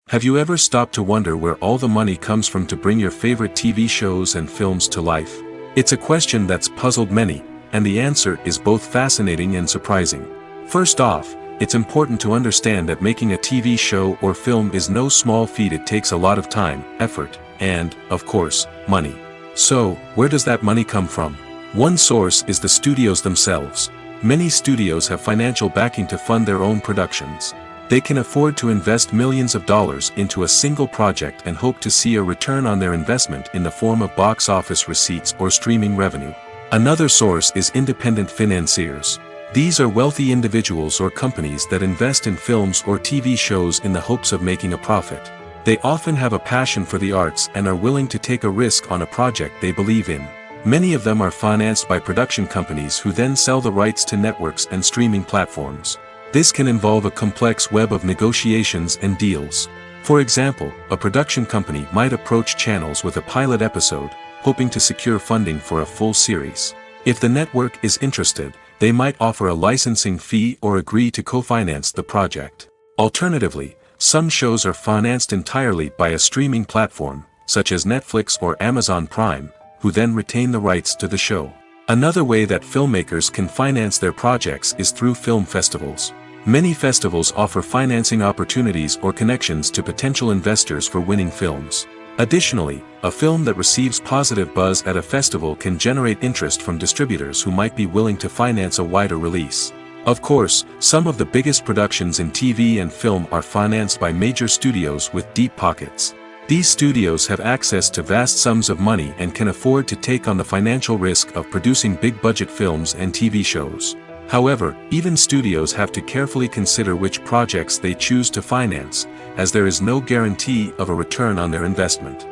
Have you ever stopped to wonder where all the money comes from to bring your favorite TV shows and films to life? It's a question that's puzzled many, and the answer is both fascinating and surprising. First off, it's important to understand that making a TV show or film is no small feat. It takes a lot of time, effort, and, of course, money. So, where does that money come from? One source is the studios themselves. Many studios have financial backing to fund their own productions. They can afford to invest millions of dollars into a single project and hope to see a return on their investment in the form of box office receipts or streaming revenue. Another source is independent financiers. These are wealthy individuals or companies that invest in films or TV shows in the hopes of making a profit. They often have a passion for the arts and are willing to take a risk on a project they believe in. Many of them are financed by production companies who then sell the rights to networks and streaming platforms. This can involve a complex web of negotiations and deals. For example, a production company might approach channels with a pilot episode, hoping to secure funding for a full series. If the network is interested, they might offer a licensing fee or agree to co-finance the project. Alternatively, some shows are financed entirely by a streaming platform, such as Netflix or Amazon Prime, who then retain the rights to the show. Another way that filmmakers can finance their projects is through film festivals. Many festivals offer financing opportunities or connections to potential investors for winning films. Additionally, a film that receives positive buzz at a festival can generate interest from distributors who might be willing to finance a wider release. Of course, some of the biggest productions in TV and film are financed by major studios with deep pockets. These studios have access to vast sums of money and can afford to take on the financial risk of producing big-budget films and TV shows. However, even studios have to carefully consider which projects they choose to finance, as there is no guarantee of a return on their investment.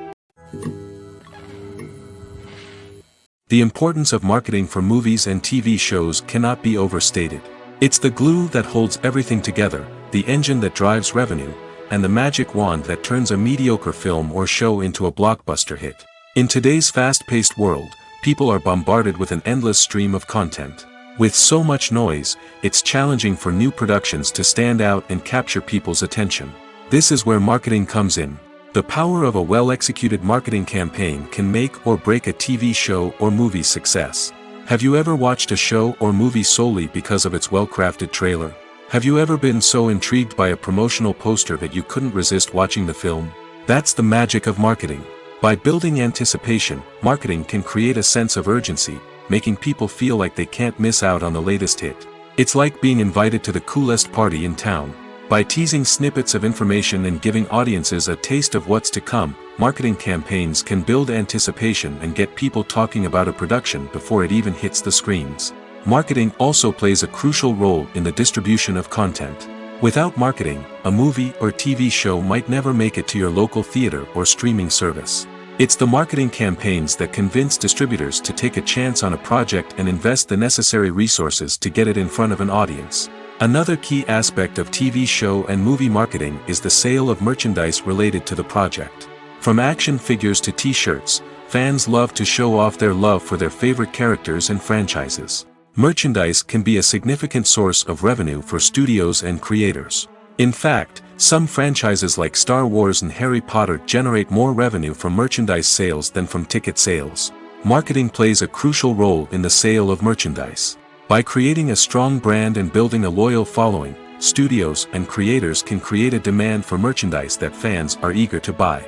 The importance of marketing for movies and TV shows cannot be overstated. It's the glue that holds everything together, the engine that drives revenue, and the magic wand that turns a mediocre film or show into a blockbuster hit. In today's fast-paced world, people are bombarded with an endless stream of content. With so much noise, it's challenging for new productions to stand out and capture people's attention. This is where marketing comes in. The power of a well-executed marketing campaign can make or break a TV show or movie's success. Have you ever watched a show or movie solely because of its well-crafted trailer? Have you ever been so intrigued by a promotional poster that you couldn't resist watching the film? That's the magic of marketing. By building anticipation, marketing can create a sense of urgency, making people feel like they can't miss out on the latest hit. It's like being invited to the coolest party in town. By teasing snippets of information and giving audiences a taste of what's to come, marketing campaigns can build anticipation and get people talking about a production before it even hits the screens. Marketing also plays a crucial role in the distribution of content. Without marketing, a movie or TV show might never make it to your local theater or streaming service. It's the marketing campaigns that convince distributors to take a chance on a project and invest the necessary resources to get it in front of an audience. Another key aspect of TV show and movie marketing is the sale of merchandise related to the project. From action figures to t-shirts, fans love to show off their love for their favorite characters and franchises. Merchandise can be a significant source of revenue for studios and creators. In fact, some franchises like Star Wars and Harry Potter generate more revenue from merchandise sales than from ticket sales. Marketing plays a crucial role in the sale of merchandise. By creating a strong brand and building a loyal following, studios and creators can create a demand for merchandise that fans are eager to buy.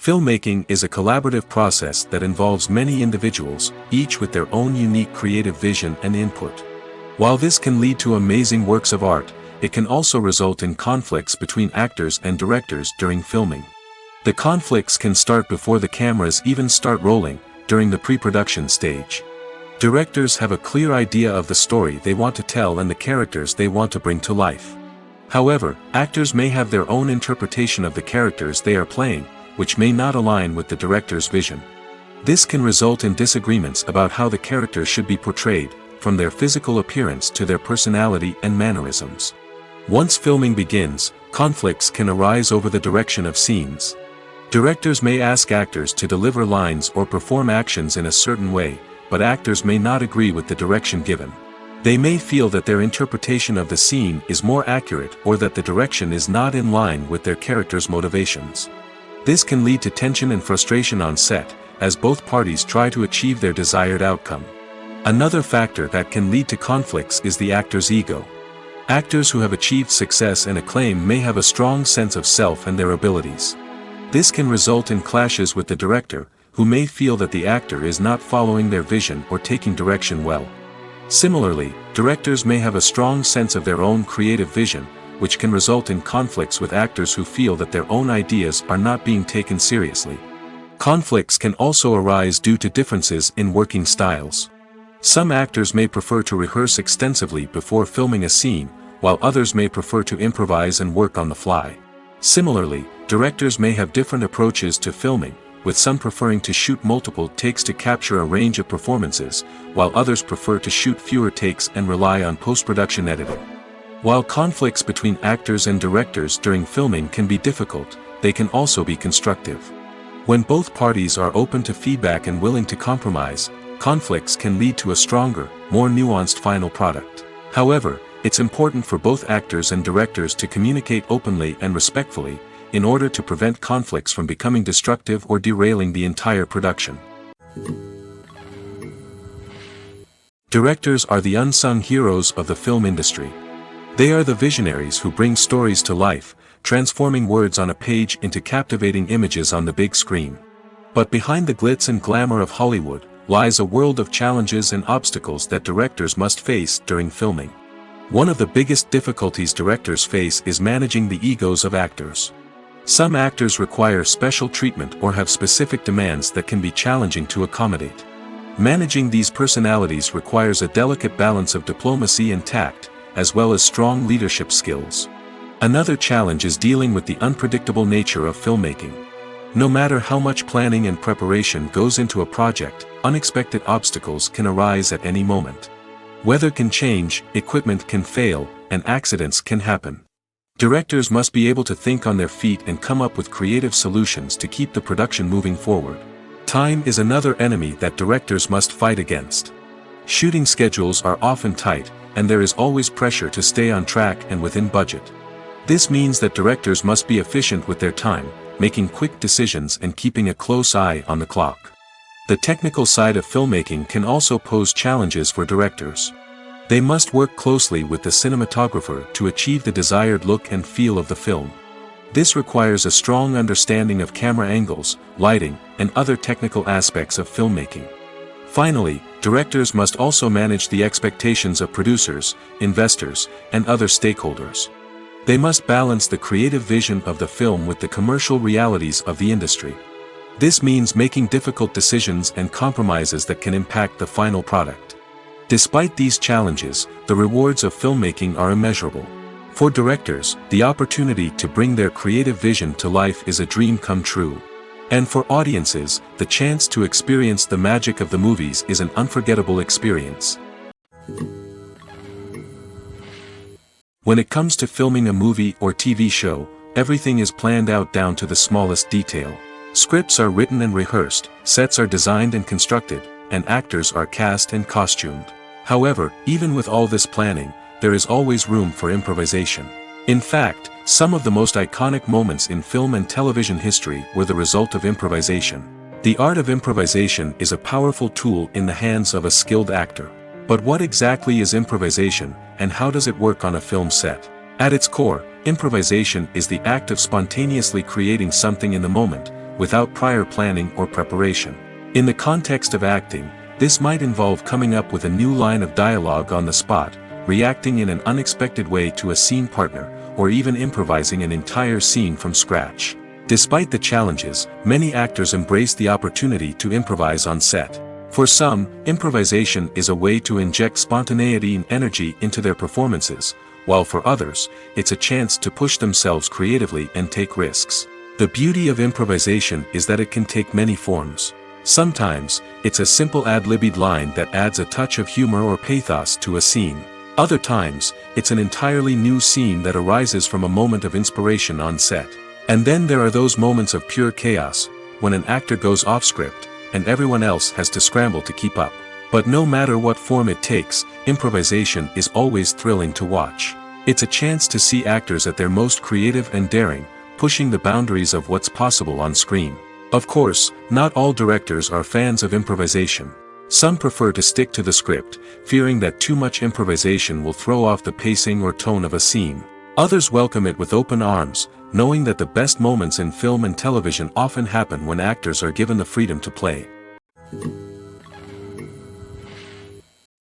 Filmmaking is a collaborative process that involves many individuals, each with their own unique creative vision and input. While this can lead to amazing works of art, it can also result in conflicts between actors and directors during filming. The conflicts can start before the cameras even start rolling, during the pre-production stage. Directors have a clear idea of the story they want to tell and the characters they want to bring to life. However, actors may have their own interpretation of the characters they are playing, which may not align with the director's vision. This can result in disagreements about how the character should be portrayed, from their physical appearance to their personality and mannerisms. Once filming begins, conflicts can arise over the direction of scenes. Directors may ask actors to deliver lines or perform actions in a certain way, but actors may not agree with the direction given. They may feel that their interpretation of the scene is more accurate or that the direction is not in line with their character's motivations. This can lead to tension and frustration on set, as both parties try to achieve their desired outcome. Another factor that can lead to conflicts is the actor's ego. Actors who have achieved success and acclaim may have a strong sense of self and their abilities. This can result in clashes with the director, who may feel that the actor is not following their vision or taking direction well. Similarly, directors may have a strong sense of their own creative vision, which can result in conflicts with actors who feel that their own ideas are not being taken seriously. Conflicts can also arise due to differences in working styles. Some actors may prefer to rehearse extensively before filming a scene, while others may prefer to improvise and work on the fly. Similarly, directors may have different approaches to filming, with some preferring to shoot multiple takes to capture a range of performances, while others prefer to shoot fewer takes and rely on post-production editing. While conflicts between actors and directors during filming can be difficult, they can also be constructive. When both parties are open to feedback and willing to compromise, conflicts can lead to a stronger, more nuanced final product. However, it's important for both actors and directors to communicate openly and respectfully, in order to prevent conflicts from becoming destructive or derailing the entire production. Directors are the unsung heroes of the film industry. They are the visionaries who bring stories to life, transforming words on a page into captivating images on the big screen. But behind the glitz and glamour of Hollywood, lies a world of challenges and obstacles that directors must face during filming. One of the biggest difficulties directors face is managing the egos of actors. Some actors require special treatment or have specific demands that can be challenging to accommodate. Managing these personalities requires a delicate balance of diplomacy and tact, as well as strong leadership skills. Another challenge is dealing with the unpredictable nature of filmmaking. No matter how much planning and preparation goes into a project, unexpected obstacles can arise at any moment. Weather can change, equipment can fail, and accidents can happen. Directors must be able to think on their feet and come up with creative solutions to keep the production moving forward. Time is another enemy that directors must fight against. Shooting schedules are often tight, and there is always pressure to stay on track and within budget. This means that directors must be efficient with their time, making quick decisions and keeping a close eye on the clock. The technical side of filmmaking can also pose challenges for directors. They must work closely with the cinematographer to achieve the desired look and feel of the film. This requires a strong understanding of camera angles, lighting, and other technical aspects of filmmaking. Finally, directors must also manage the expectations of producers, investors, and other stakeholders. They must balance the creative vision of the film with the commercial realities of the industry. This means making difficult decisions and compromises that can impact the final product. Despite these challenges, the rewards of filmmaking are immeasurable. For directors, the opportunity to bring their creative vision to life is a dream come true. And for audiences, the chance to experience the magic of the movies is an unforgettable experience. When it comes to filming a movie or TV show, everything is planned out down to the smallest detail. Scripts are written and rehearsed, sets are designed and constructed, and actors are cast and costumed. However, even with all this planning, there is always room for improvisation. In fact, some of the most iconic moments in film and television history were the result of improvisation. The art of improvisation is a powerful tool in the hands of a skilled actor. But what exactly is improvisation, and how does it work on a film set? At its core, improvisation is the act of spontaneously creating something in the moment, without prior planning or preparation. In the context of acting, this might involve coming up with a new line of dialogue on the spot, reacting in an unexpected way to a scene partner, or even improvising an entire scene from scratch. Despite the challenges, many actors embrace the opportunity to improvise on set. For some, improvisation is a way to inject spontaneity and energy into their performances, while for others, it's a chance to push themselves creatively and take risks. The beauty of improvisation is that it can take many forms. Sometimes, it's a simple ad-libbed line that adds a touch of humor or pathos to a scene. Other times, it's an entirely new scene that arises from a moment of inspiration on set. And then there are those moments of pure chaos, when an actor goes off script, and everyone else has to scramble to keep up. But no matter what form it takes, improvisation is always thrilling to watch. It's a chance to see actors at their most creative and daring, pushing the boundaries of what's possible on screen. Of course, not all directors are fans of improvisation. Some prefer to stick to the script, fearing that too much improvisation will throw off the pacing or tone of a scene. Others welcome it with open arms, knowing that the best moments in film and television often happen when actors are given the freedom to play.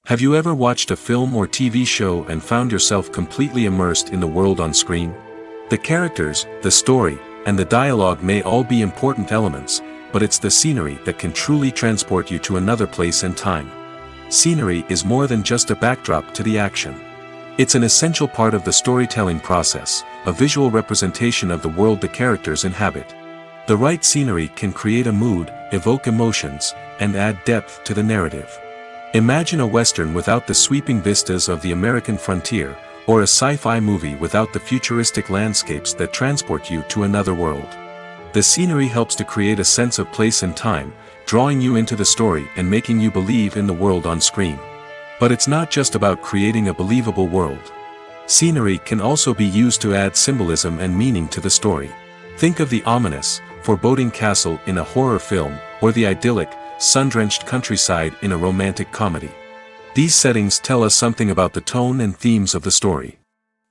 Have you ever watched a film or TV show and found yourself completely immersed in the world on screen? The characters, the story, and the dialogue may all be important elements, but it's the scenery that can truly transport you to another place and time. Scenery is more than just a backdrop to the action. It's an essential part of the storytelling process, a visual representation of the world the characters inhabit. The right scenery can create a mood, evoke emotions, and add depth to the narrative. Imagine a Western without the sweeping vistas of the American frontier, or a sci-fi movie without the futuristic landscapes that transport you to another world. The scenery helps to create a sense of place and time, drawing you into the story and making you believe in the world on screen. But it's not just about creating a believable world. Scenery can also be used to add symbolism and meaning to the story. Think of the ominous, foreboding castle in a horror film, or the idyllic, sun-drenched countryside in a romantic comedy. These settings tell us something about the tone and themes of the story.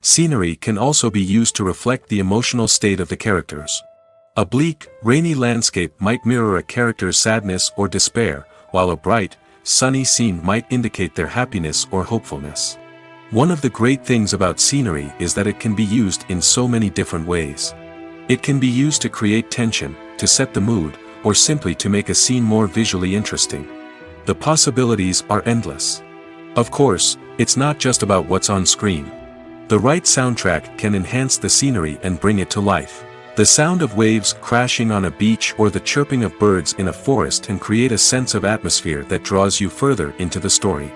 Scenery can also be used to reflect the emotional state of the characters. A bleak, rainy landscape might mirror a character's sadness or despair, while a bright, sunny scene might indicate their happiness or hopefulness. One of the great things about scenery is that it can be used in so many different ways. It can be used to create tension, to set the mood, or simply to make a scene more visually interesting. The possibilities are endless. Of course, it's not just about what's on screen. The right soundtrack can enhance the scenery and bring it to life. The sound of waves crashing on a beach or the chirping of birds in a forest can create a sense of atmosphere that draws you further into the story.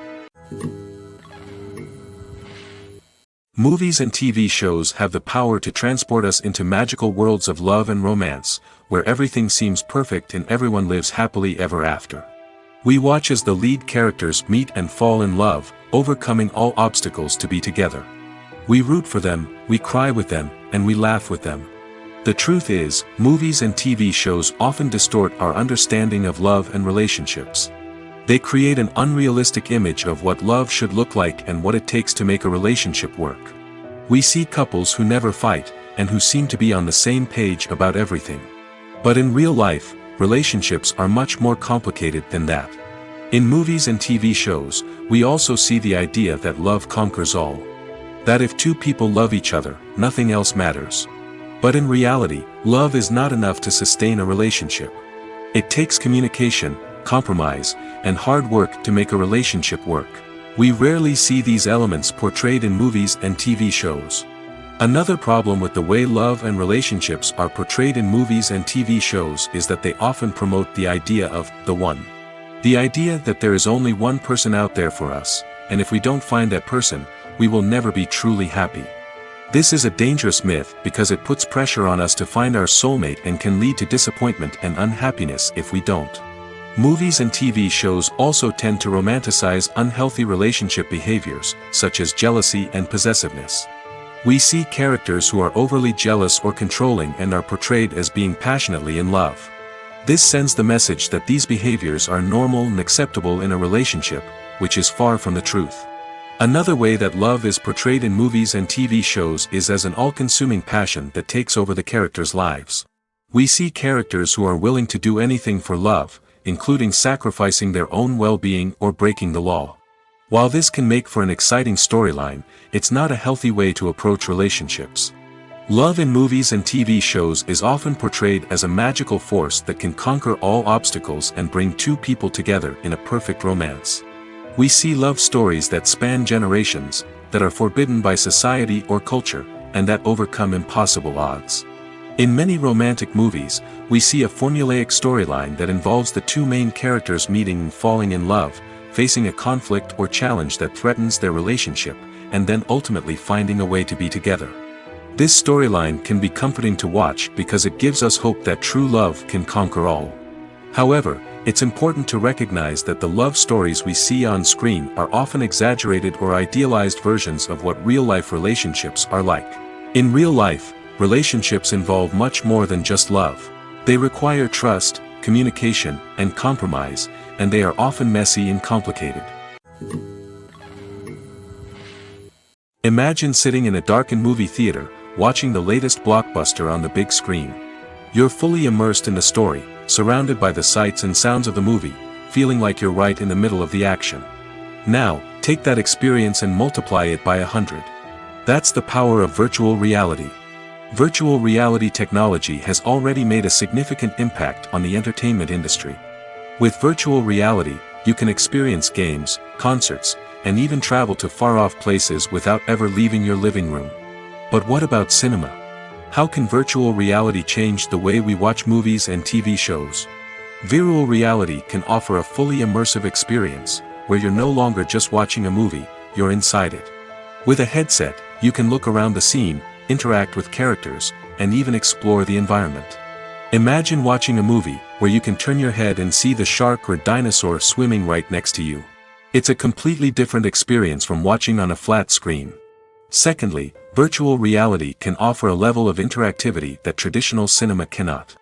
Movies and TV shows have the power to transport us into magical worlds of love and romance, where everything seems perfect and everyone lives happily ever after. We watch as the lead characters meet and fall in love, overcoming all obstacles to be together. We root for them, we cry with them, and we laugh with them. The truth is, movies and TV shows often distort our understanding of love and relationships. They create an unrealistic image of what love should look like and what it takes to make a relationship work. We see couples who never fight, and who seem to be on the same page about everything. But in real life, relationships are much more complicated than that. In movies and TV shows, we also see the idea that love conquers all. That if two people love each other, nothing else matters. But in reality, love is not enough to sustain a relationship. It takes communication, compromise, and hard work to make a relationship work. We rarely see these elements portrayed in movies and TV shows. Another problem with the way love and relationships are portrayed in movies and TV shows is that they often promote the idea of the one. The idea that there is only one person out there for us, and if we don't find that person, we will never be truly happy. This is a dangerous myth because it puts pressure on us to find our soulmate and can lead to disappointment and unhappiness if we don't. Movies and TV shows also tend to romanticize unhealthy relationship behaviors, such as jealousy and possessiveness. We see characters who are overly jealous or controlling and are portrayed as being passionately in love. This sends the message that these behaviors are normal and acceptable in a relationship, which is far from the truth. Another way that love is portrayed in movies and TV shows is as an all-consuming passion that takes over the characters' lives. We see characters who are willing to do anything for love, including sacrificing their own well-being or breaking the law. While this can make for an exciting storyline, it's not a healthy way to approach relationships. Love in movies and TV shows is often portrayed as a magical force that can conquer all obstacles and bring two people together in a perfect romance. We see love stories that span generations, that are forbidden by society or culture, and that overcome impossible odds. In many romantic movies, we see a formulaic storyline that involves the two main characters meeting and falling in love, facing a conflict or challenge that threatens their relationship, and then ultimately finding a way to be together. This storyline can be comforting to watch because it gives us hope that true love can conquer all. However, it's important to recognize that the love stories we see on screen are often exaggerated or idealized versions of what real-life relationships are like. In real life, relationships involve much more than just love. They require trust, communication, and compromise, and they are often messy and complicated. Imagine sitting in a darkened movie theater, watching the latest blockbuster on the big screen. You're fully immersed in the story, surrounded by the sights and sounds of the movie, feeling like you're right in the middle of the action. Now, take that experience and multiply it by 100. That's the power of virtual reality. Virtual reality technology has already made a significant impact on the entertainment industry. With virtual reality, you can experience games, concerts, and even travel to far-off places without ever leaving your living room. But what about cinema? How can virtual reality change the way we watch movies and TV shows? Virtual reality can offer a fully immersive experience, where you're no longer just watching a movie, you're inside it. With a headset, you can look around the scene, interact with characters, and even explore the environment. Imagine watching a movie where you can turn your head and see the shark or dinosaur swimming right next to you. It's a completely different experience from watching on a flat screen. Secondly, virtual reality can offer a level of interactivity that traditional cinema cannot.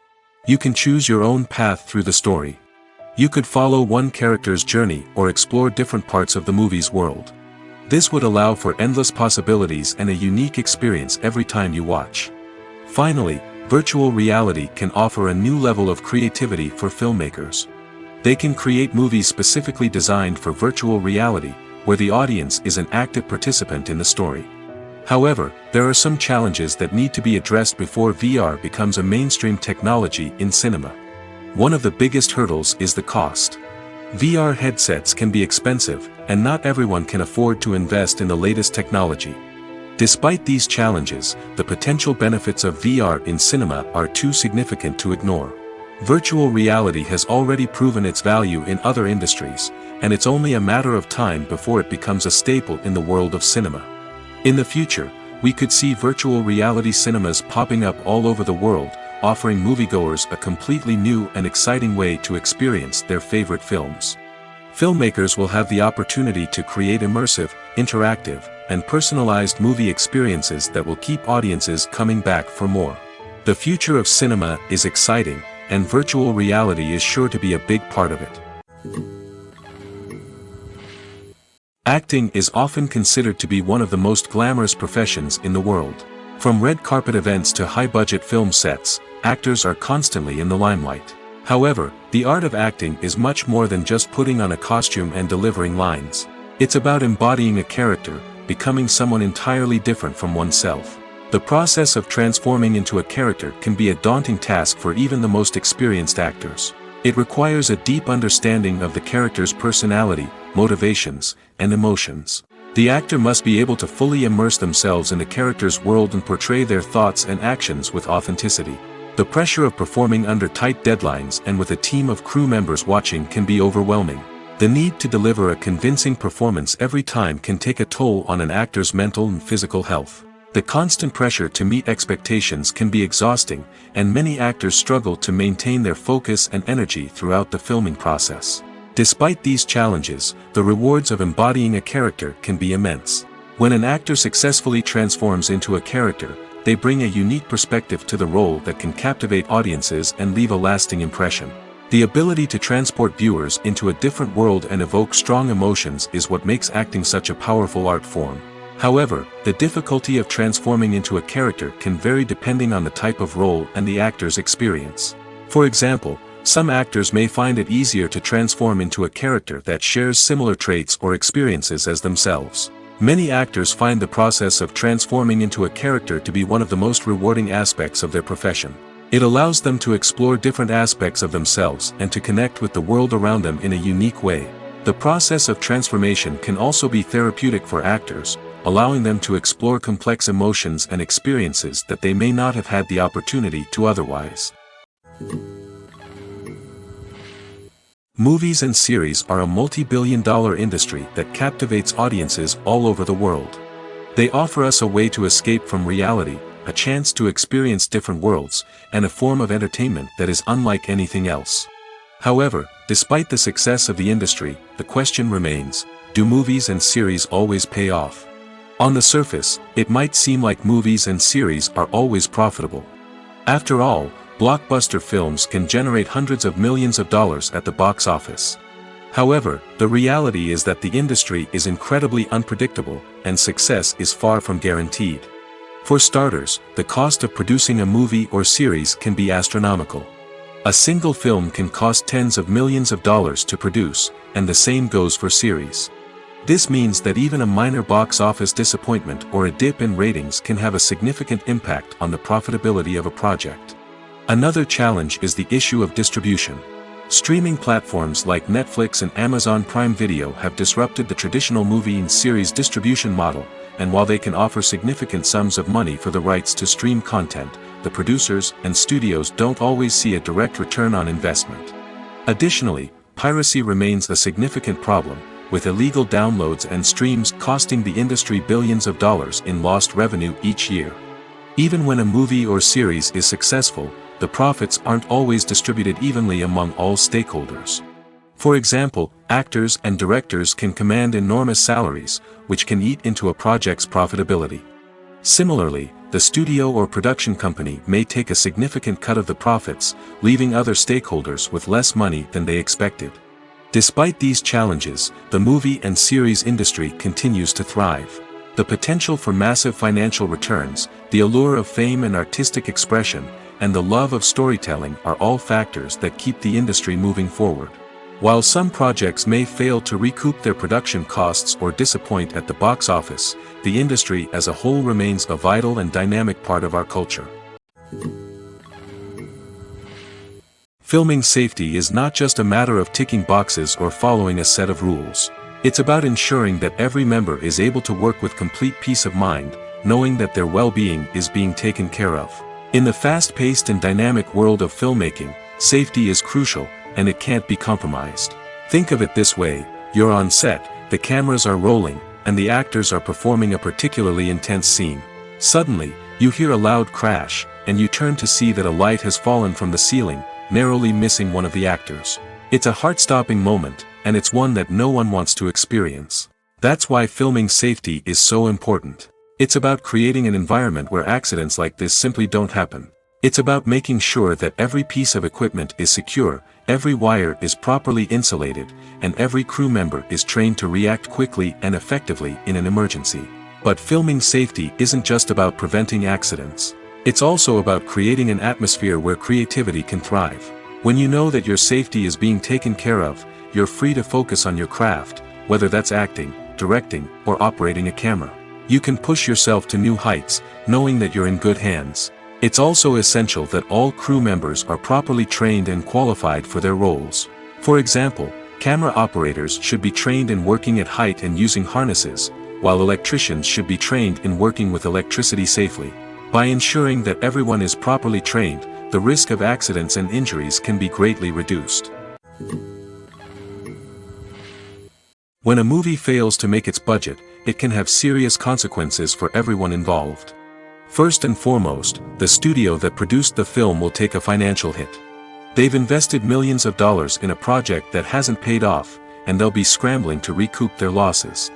You can choose your own path through the story. You could follow one character's journey or explore different parts of the movie's world. This would allow for endless possibilities and a unique experience every time you watch. Finally, virtual reality can offer a new level of creativity for filmmakers. They can create movies specifically designed for virtual reality, where the audience is an active participant in the story. However, there are some challenges that need to be addressed before VR becomes a mainstream technology in cinema. One of the biggest hurdles is the cost. VR headsets can be expensive, and not everyone can afford to invest in the latest technology. Despite these challenges, the potential benefits of VR in cinema are too significant to ignore. Virtual reality has already proven its value in other industries, and it's only a matter of time before it becomes a staple in the world of cinema. In the future, we could see virtual reality cinemas popping up all over the world, offering moviegoers a completely new and exciting way to experience their favorite films. Filmmakers will have the opportunity to create immersive, interactive, and personalized movie experiences that will keep audiences coming back for more. The future of cinema is exciting, and virtual reality is sure to be a big part of it. Acting is often considered to be one of the most glamorous professions in the world. From red carpet events to high-budget film sets, actors are constantly in the limelight. However, the art of acting is much more than just putting on a costume and delivering lines. It's about embodying a character, becoming someone entirely different from oneself. The process of transforming into a character can be a daunting task for even the most experienced actors. It requires a deep understanding of the character's personality, motivations, and emotions. The actor must be able to fully immerse themselves in the character's world and portray their thoughts and actions with authenticity. The pressure of performing under tight deadlines and with a team of crew members watching can be overwhelming. The need to deliver a convincing performance every time can take a toll on an actor's mental and physical health. The constant pressure to meet expectations can be exhausting, and many actors struggle to maintain their focus and energy throughout the filming process. Despite these challenges, the rewards of embodying a character can be immense. When an actor successfully transforms into a character, they bring a unique perspective to the role that can captivate audiences and leave a lasting impression. The ability to transport viewers into a different world and evoke strong emotions is what makes acting such a powerful art form. However, the difficulty of transforming into a character can vary depending on the type of role and the actor's experience. For example, some actors may find it easier to transform into a character that shares similar traits or experiences as themselves. Many actors find the process of transforming into a character to be one of the most rewarding aspects of their profession. It allows them to explore different aspects of themselves and to connect with the world around them in a unique way. The process of transformation can also be therapeutic for actors, allowing them to explore complex emotions and experiences that they may not have had the opportunity to otherwise. Movies and series are a multi-billion-dollar industry that captivates audiences all over the world. They offer us a way to escape from reality, a chance to experience different worlds, and a form of entertainment that is unlike anything else. However, despite the success of the industry, the question remains, do movies and series always pay off? On the surface, it might seem like movies and series are always profitable. After all, blockbuster films can generate hundreds of millions of dollars at the box office. However, the reality is that the industry is incredibly unpredictable, and success is far from guaranteed. For starters, the cost of producing a movie or series can be astronomical. A single film can cost tens of millions of dollars to produce, and the same goes for series. This means that even a minor box office disappointment or a dip in ratings can have a significant impact on the profitability of a project. Another challenge is the issue of distribution. Streaming platforms like Netflix and Amazon Prime Video have disrupted the traditional movie and series distribution model, and while they can offer significant sums of money for the rights to stream content, the producers and studios don't always see a direct return on investment. Additionally, piracy remains a significant problem, with illegal downloads and streams costing the industry billions of dollars in lost revenue each year. Even when a movie or series is successful, the profits aren't always distributed evenly among all stakeholders. For example, actors and directors can command enormous salaries, which can eat into a project's profitability. Similarly, the studio or production company may take a significant cut of the profits, leaving other stakeholders with less money than they expected. Despite these challenges, the movie and series industry continues to thrive. The potential for massive financial returns, the allure of fame and artistic expression, and the love of storytelling are all factors that keep the industry moving forward. While some projects may fail to recoup their production costs or disappoint at the box office, the industry as a whole remains a vital and dynamic part of our culture. Filming safety is not just a matter of ticking boxes or following a set of rules. It's about ensuring that every member is able to work with complete peace of mind, knowing that their well-being is being taken care of. In the fast-paced and dynamic world of filmmaking, safety is crucial, and it can't be compromised. Think of it this way: you're on set, the cameras are rolling, and the actors are performing a particularly intense scene. Suddenly, you hear a loud crash, and you turn to see that a light has fallen from the ceiling, narrowly missing one of the actors. It's a heart-stopping moment, and it's one that no one wants to experience. That's why filming safety is so important. It's about creating an environment where accidents like this simply don't happen. It's about making sure that every piece of equipment is secure, every wire is properly insulated, and every crew member is trained to react quickly and effectively in an emergency. But filming safety isn't just about preventing accidents. It's also about creating an atmosphere where creativity can thrive. When you know that your safety is being taken care of, you're free to focus on your craft, whether that's acting, directing, or operating a camera. You can push yourself to new heights, knowing that you're in good hands. It's also essential that all crew members are properly trained and qualified for their roles. For example, camera operators should be trained in working at height and using harnesses, while electricians should be trained in working with electricity safely. By ensuring that everyone is properly trained, the risk of accidents and injuries can be greatly reduced. When a movie fails to make its budget, it can have serious consequences for everyone involved. First and foremost, the studio that produced the film will take a financial hit. They've invested millions of dollars in a project that hasn't paid off, and they'll be scrambling to recoup their losses.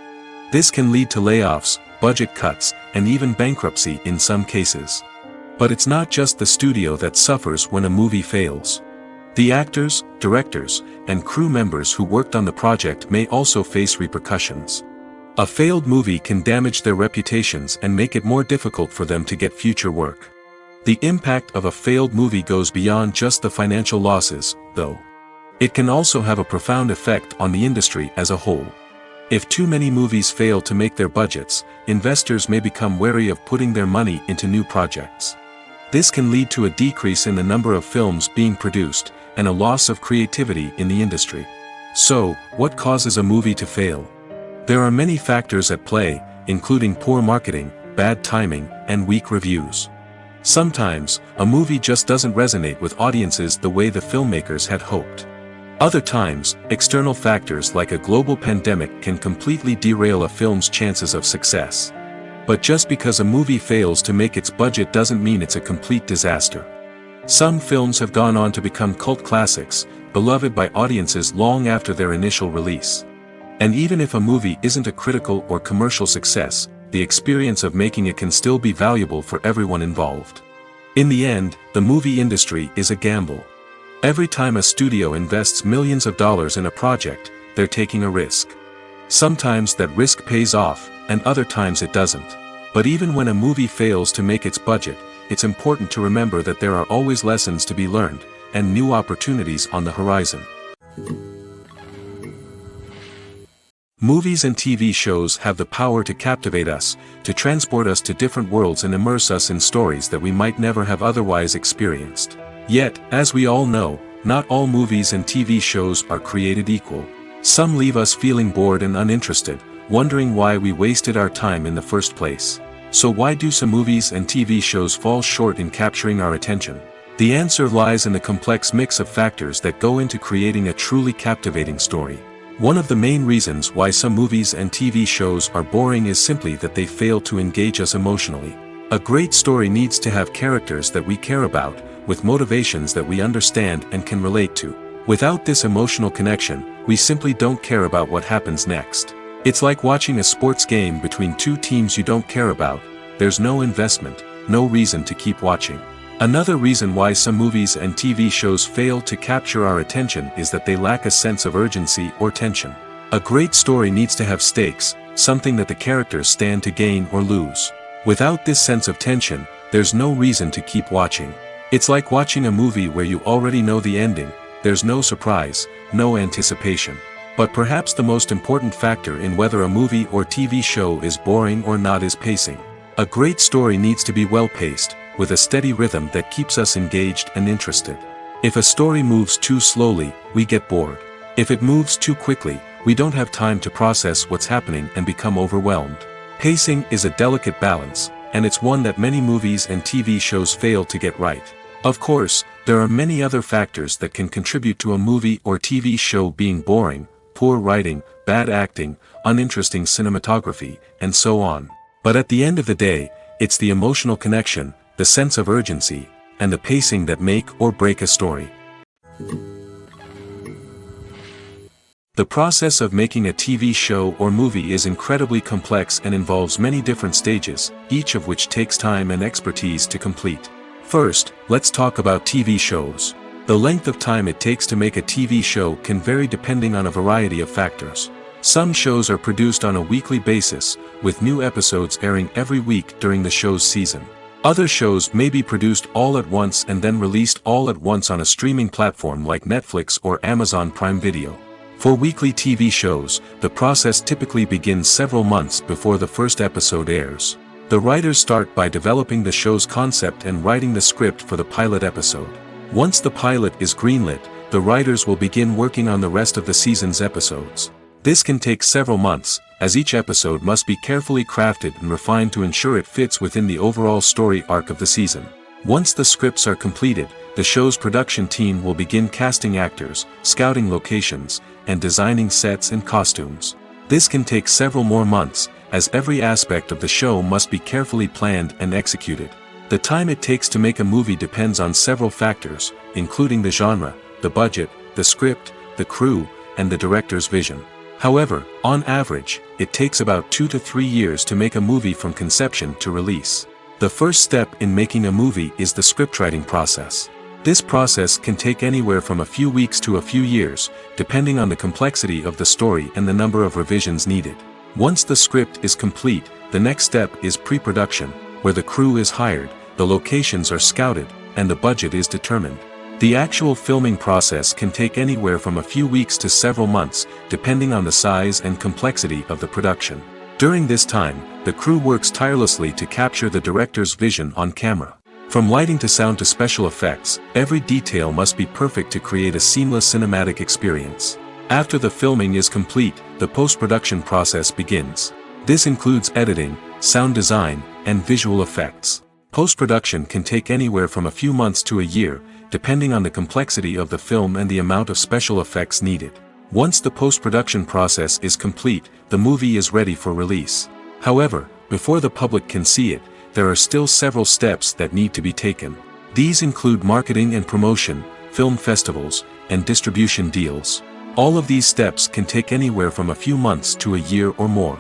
This can lead to layoffs, budget cuts, and even bankruptcy in some cases. But it's not just the studio that suffers when a movie fails. The actors, directors, and crew members who worked on the project may also face repercussions. A failed movie can damage their reputations and make it more difficult for them to get future work. The impact of a failed movie goes beyond just the financial losses, though. It can also have a profound effect on the industry as a whole. If too many movies fail to make their budgets, investors may become wary of putting their money into new projects. This can lead to a decrease in the number of films being produced, and a loss of creativity in the industry. So, what causes a movie to fail? There are many factors at play, including poor marketing, bad timing, and weak reviews. Sometimes, a movie just doesn't resonate with audiences the way the filmmakers had hoped. Other times, external factors like a global pandemic can completely derail a film's chances of success. But just because a movie fails to make its budget doesn't mean it's a complete disaster. Some films have gone on to become cult classics, beloved by audiences long after their initial release. And even if a movie isn't a critical or commercial success, the experience of making it can still be valuable for everyone involved. In the end, the movie industry is a gamble. Every time a studio invests millions of dollars in a project, they're taking a risk. Sometimes that risk pays off, and other times it doesn't. But even when a movie fails to make its budget, it's important to remember that there are always lessons to be learned, and new opportunities on the horizon. Movies and TV shows have the power to captivate us, to transport us to different worlds and immerse us in stories that we might never have otherwise experienced. Yet, as we all know, not all movies and TV shows are created equal. Some leave us feeling bored and uninterested, wondering why we wasted our time in the first place. So why do some movies and TV shows fall short in capturing our attention? The answer lies in the complex mix of factors that go into creating a truly captivating story. One of the main reasons why some movies and TV shows are boring is simply that they fail to engage us emotionally. A great story needs to have characters that we care about, with motivations that we understand and can relate to. Without this emotional connection, we simply don't care about what happens next. It's like watching a sports game between two teams you don't care about. There's no investment, no reason to keep watching. Another reason why some movies and TV shows fail to capture our attention is that they lack a sense of urgency or tension. A great story needs to have stakes, something that the characters stand to gain or lose. Without this sense of tension, there's no reason to keep watching. It's like watching a movie where you already know the ending. There's no surprise, no anticipation. But perhaps the most important factor in whether a movie or TV show is boring or not is pacing. A great story needs to be well-paced, with a steady rhythm that keeps us engaged and interested. If a story moves too slowly, we get bored. If it moves too quickly, we don't have time to process what's happening and become overwhelmed. Pacing is a delicate balance, and it's one that many movies and TV shows fail to get right. Of course, there are many other factors that can contribute to a movie or TV show being boring: poor writing, bad acting, uninteresting cinematography, and so on. But at the end of the day, it's the emotional connection, the sense of urgency, and the pacing that make or break a story. The process of making a TV show or movie is incredibly complex and involves many different stages, each of which takes time and expertise to complete. First, let's talk about TV shows. The length of time it takes to make a TV show can vary depending on a variety of factors. Some shows are produced on a weekly basis, with new episodes airing every week during the show's season. Other shows may be produced all at once and then released all at once on a streaming platform like Netflix or Amazon Prime Video. For weekly TV shows, the process typically begins several months before the first episode airs. The writers start by developing the show's concept and writing the script for the pilot episode. Once the pilot is greenlit, the writers will begin working on the rest of the season's episodes. This can take several months, as each episode must be carefully crafted and refined to ensure it fits within the overall story arc of the season. Once the scripts are completed, the show's production team will begin casting actors, scouting locations, and designing sets and costumes. This can take several more months, as every aspect of the show must be carefully planned and executed. The time it takes to make a movie depends on several factors, including the genre, the budget, the script, the crew, and the director's vision. However, on average, it takes about 2 to 3 years to make a movie from conception to release. The first step in making a movie is the scriptwriting process. This process can take anywhere from a few weeks to a few years, depending on the complexity of the story and the number of revisions needed. Once the script is complete, the next step is pre-production, where the crew is hired, the locations are scouted, and the budget is determined. The actual filming process can take anywhere from a few weeks to several months, depending on the size and complexity of the production. During this time, the crew works tirelessly to capture the director's vision on camera. From lighting to sound to special effects, every detail must be perfect to create a seamless cinematic experience. After the filming is complete, the post-production process begins. This includes editing, sound design, and visual effects. Post-production can take anywhere from a few months to a year, depending on the complexity of the film and the amount of special effects needed. Once the post-production process is complete, the movie is ready for release. However, before the public can see it, there are still several steps that need to be taken. These include marketing and promotion, film festivals, and distribution deals. All of these steps can take anywhere from a few months to a year or more.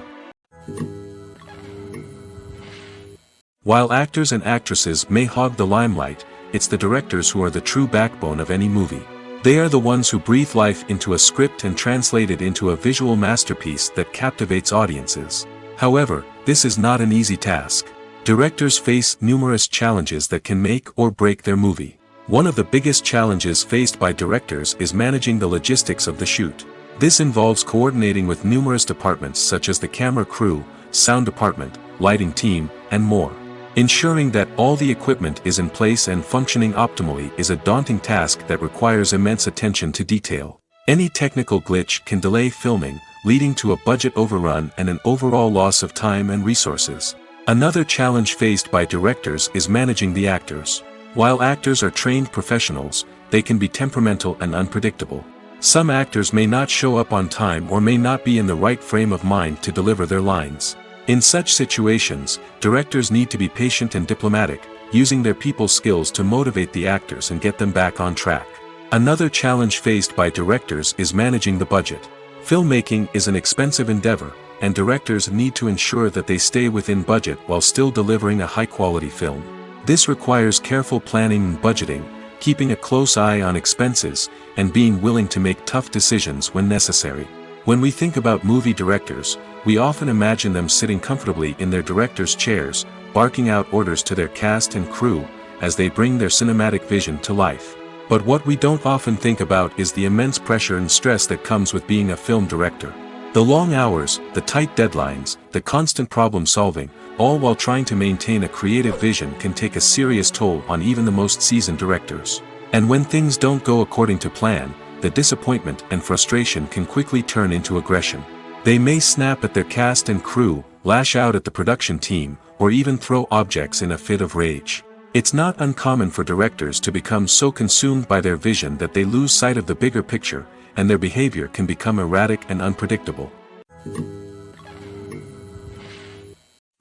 While actors and actresses may hog the limelight, it's the directors who are the true backbone of any movie. They are the ones who breathe life into a script and translate it into a visual masterpiece that captivates audiences. However, this is not an easy task. Directors face numerous challenges that can make or break their movie. One of the biggest challenges faced by directors is managing the logistics of the shoot. This involves coordinating with numerous departments such as the camera crew, sound department, lighting team, and more. Ensuring that all the equipment is in place and functioning optimally is a daunting task that requires immense attention to detail. Any technical glitch can delay filming, leading to a budget overrun and an overall loss of time and resources. Another challenge faced by directors is managing the actors. While actors are trained professionals, they can be temperamental and unpredictable. Some actors may not show up on time or may not be in the right frame of mind to deliver their lines. In such situations, directors need to be patient and diplomatic, using their people skills to motivate the actors and get them back on track. Another challenge faced by directors is managing the budget. Filmmaking is an expensive endeavor, and directors need to ensure that they stay within budget while still delivering a high-quality film. This requires careful planning and budgeting, keeping a close eye on expenses, and being willing to make tough decisions when necessary. When we think about movie directors, we often imagine them sitting comfortably in their director's chairs, barking out orders to their cast and crew, as they bring their cinematic vision to life. But what we don't often think about is the immense pressure and stress that comes with being a film director. The long hours, the tight deadlines, the constant problem solving, all while trying to maintain a creative vision can take a serious toll on even the most seasoned directors. And when things don't go according to plan, the disappointment and frustration can quickly turn into aggression. They may snap at their cast and crew, lash out at the production team, or even throw objects in a fit of rage. It's not uncommon for directors to become so consumed by their vision that they lose sight of the bigger picture, and their behavior can become erratic and unpredictable.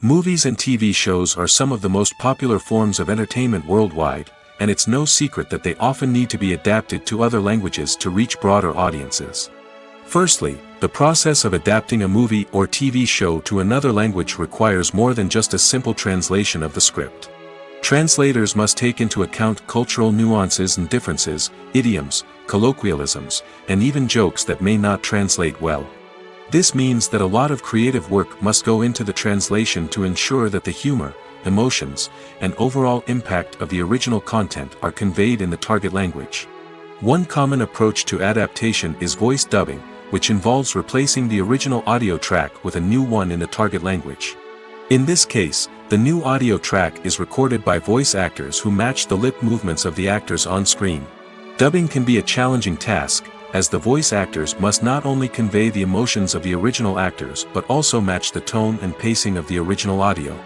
Movies and TV shows are some of the most popular forms of entertainment worldwide, and it's no secret that they often need to be adapted to other languages to reach broader audiences. Firstly, the process of adapting a movie or TV show to another language requires more than just a simple translation of the script. Translators must take into account cultural nuances and differences, idioms, colloquialisms, and even jokes that may not translate well. This means that a lot of creative work must go into the translation to ensure that the humor, emotions, and overall impact of the original content are conveyed in the target language. One common approach to adaptation is voice dubbing, which involves replacing the original audio track with a new one in the target language. In this case, the new audio track is recorded by voice actors who match the lip movements of the actors on screen. Dubbing can be a challenging task, as the voice actors must not only convey the emotions of the original actors but also match the tone and pacing of the original audio.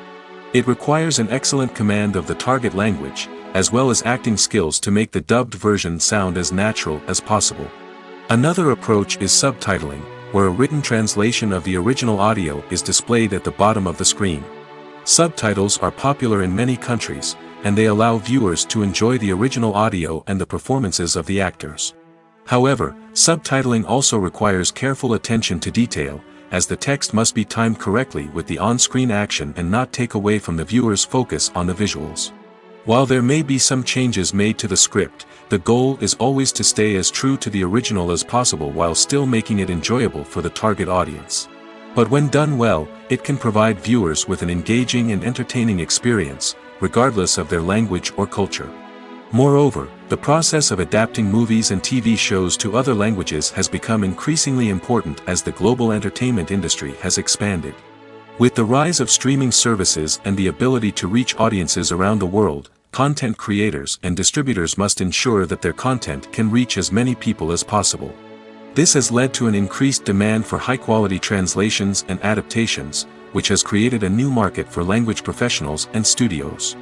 It requires an excellent command of the target language, as well as acting skills to make the dubbed version sound as natural as possible. Another approach is subtitling, where a written translation of the original audio is displayed at the bottom of the screen. Subtitles are popular in many countries, and they allow viewers to enjoy the original audio and the performances of the actors. However, subtitling also requires careful attention to detail, as the text must be timed correctly with the on-screen action and not take away from the viewer's focus on the visuals. While there may be some changes made to the script, the goal is always to stay as true to the original as possible while still making it enjoyable for the target audience. But when done well, it can provide viewers with an engaging and entertaining experience, regardless of their language or culture. Moreover, the process of adapting movies and TV shows to other languages has become increasingly important as the global entertainment industry has expanded. With the rise of streaming services and the ability to reach audiences around the world, content creators and distributors must ensure that their content can reach as many people as possible. This has led to an increased demand for high-quality translations and adaptations, which has created a new market for language professionals and studios.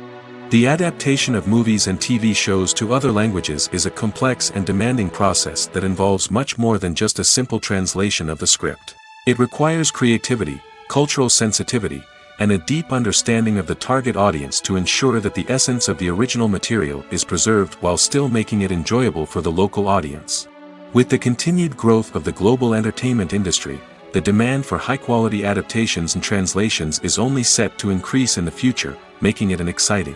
The adaptation of movies and TV shows to other languages is a complex and demanding process that involves much more than just a simple translation of the script. It requires creativity, cultural sensitivity, and a deep understanding of the target audience to ensure that the essence of the original material is preserved while still making it enjoyable for the local audience. With the continued growth of the global entertainment industry, the demand for high-quality adaptations and translations is only set to increase in the future, making it exciting.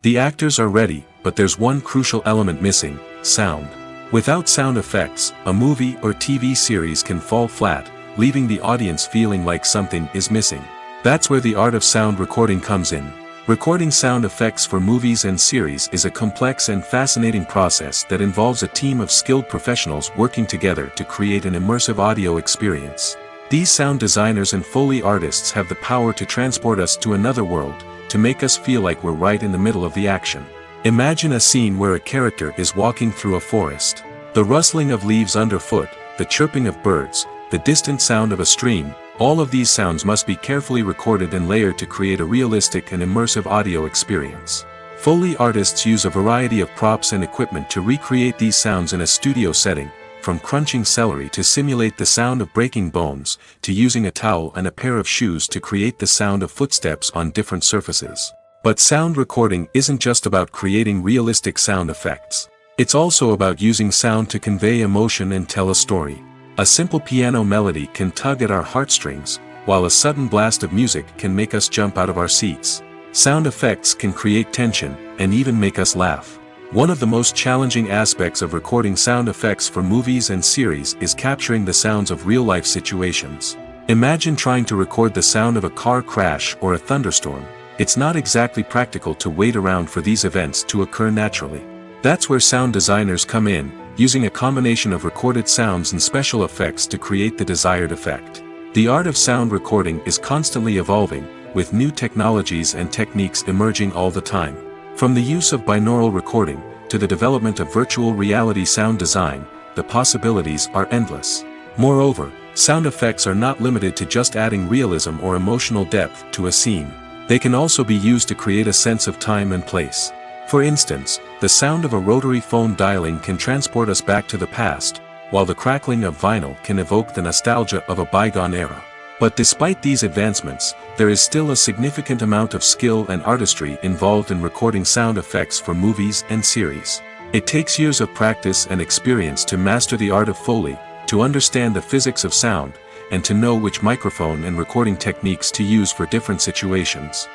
The actors are ready, but there's one crucial element missing: sound. Without sound effects, a movie or TV series can fall flat, leaving the audience feeling like something is missing. That's where the art of sound recording comes in. Recording sound effects for movies and series is a complex and fascinating process that involves a team of skilled professionals working together to create an immersive audio experience. These sound designers and Foley artists have the power to transport us to another world, to make us feel like we're right in the middle of the action. Imagine a scene where a character is walking through a forest. The rustling of leaves underfoot, the chirping of birds, the distant sound of a stream, all of these sounds must be carefully recorded and layered to create a realistic and immersive audio experience. Foley artists use a variety of props and equipment to recreate these sounds in a studio setting, from crunching celery to simulate the sound of breaking bones, to using a towel and a pair of shoes to create the sound of footsteps on different surfaces. But sound recording isn't just about creating realistic sound effects. It's also about using sound to convey emotion and tell a story. A simple piano melody can tug at our heartstrings, while a sudden blast of music can make us jump out of our seats. Sound effects can create tension, and even make us laugh. One of the most challenging aspects of recording sound effects for movies and series is capturing the sounds of real-life situations. Imagine trying to record the sound of a car crash or a thunderstorm. It's not exactly practical to wait around for these events to occur naturally. That's where sound designers come in, using a combination of recorded sounds and special effects to create the desired effect. The art of sound recording is constantly evolving, with new technologies and techniques emerging all the time. From the use of binaural recording, to the development of virtual reality sound design, the possibilities are endless. Moreover, sound effects are not limited to just adding realism or emotional depth to a scene. They can also be used to create a sense of time and place. For instance, the sound of a rotary phone dialing can transport us back to the past, while the crackling of vinyl can evoke the nostalgia of a bygone era. But despite these advancements, there is still a significant amount of skill and artistry involved in recording sound effects for movies and series. It takes years of practice and experience to master the art of Foley, to understand the physics of sound, and to know which microphone and recording techniques to use for different situations.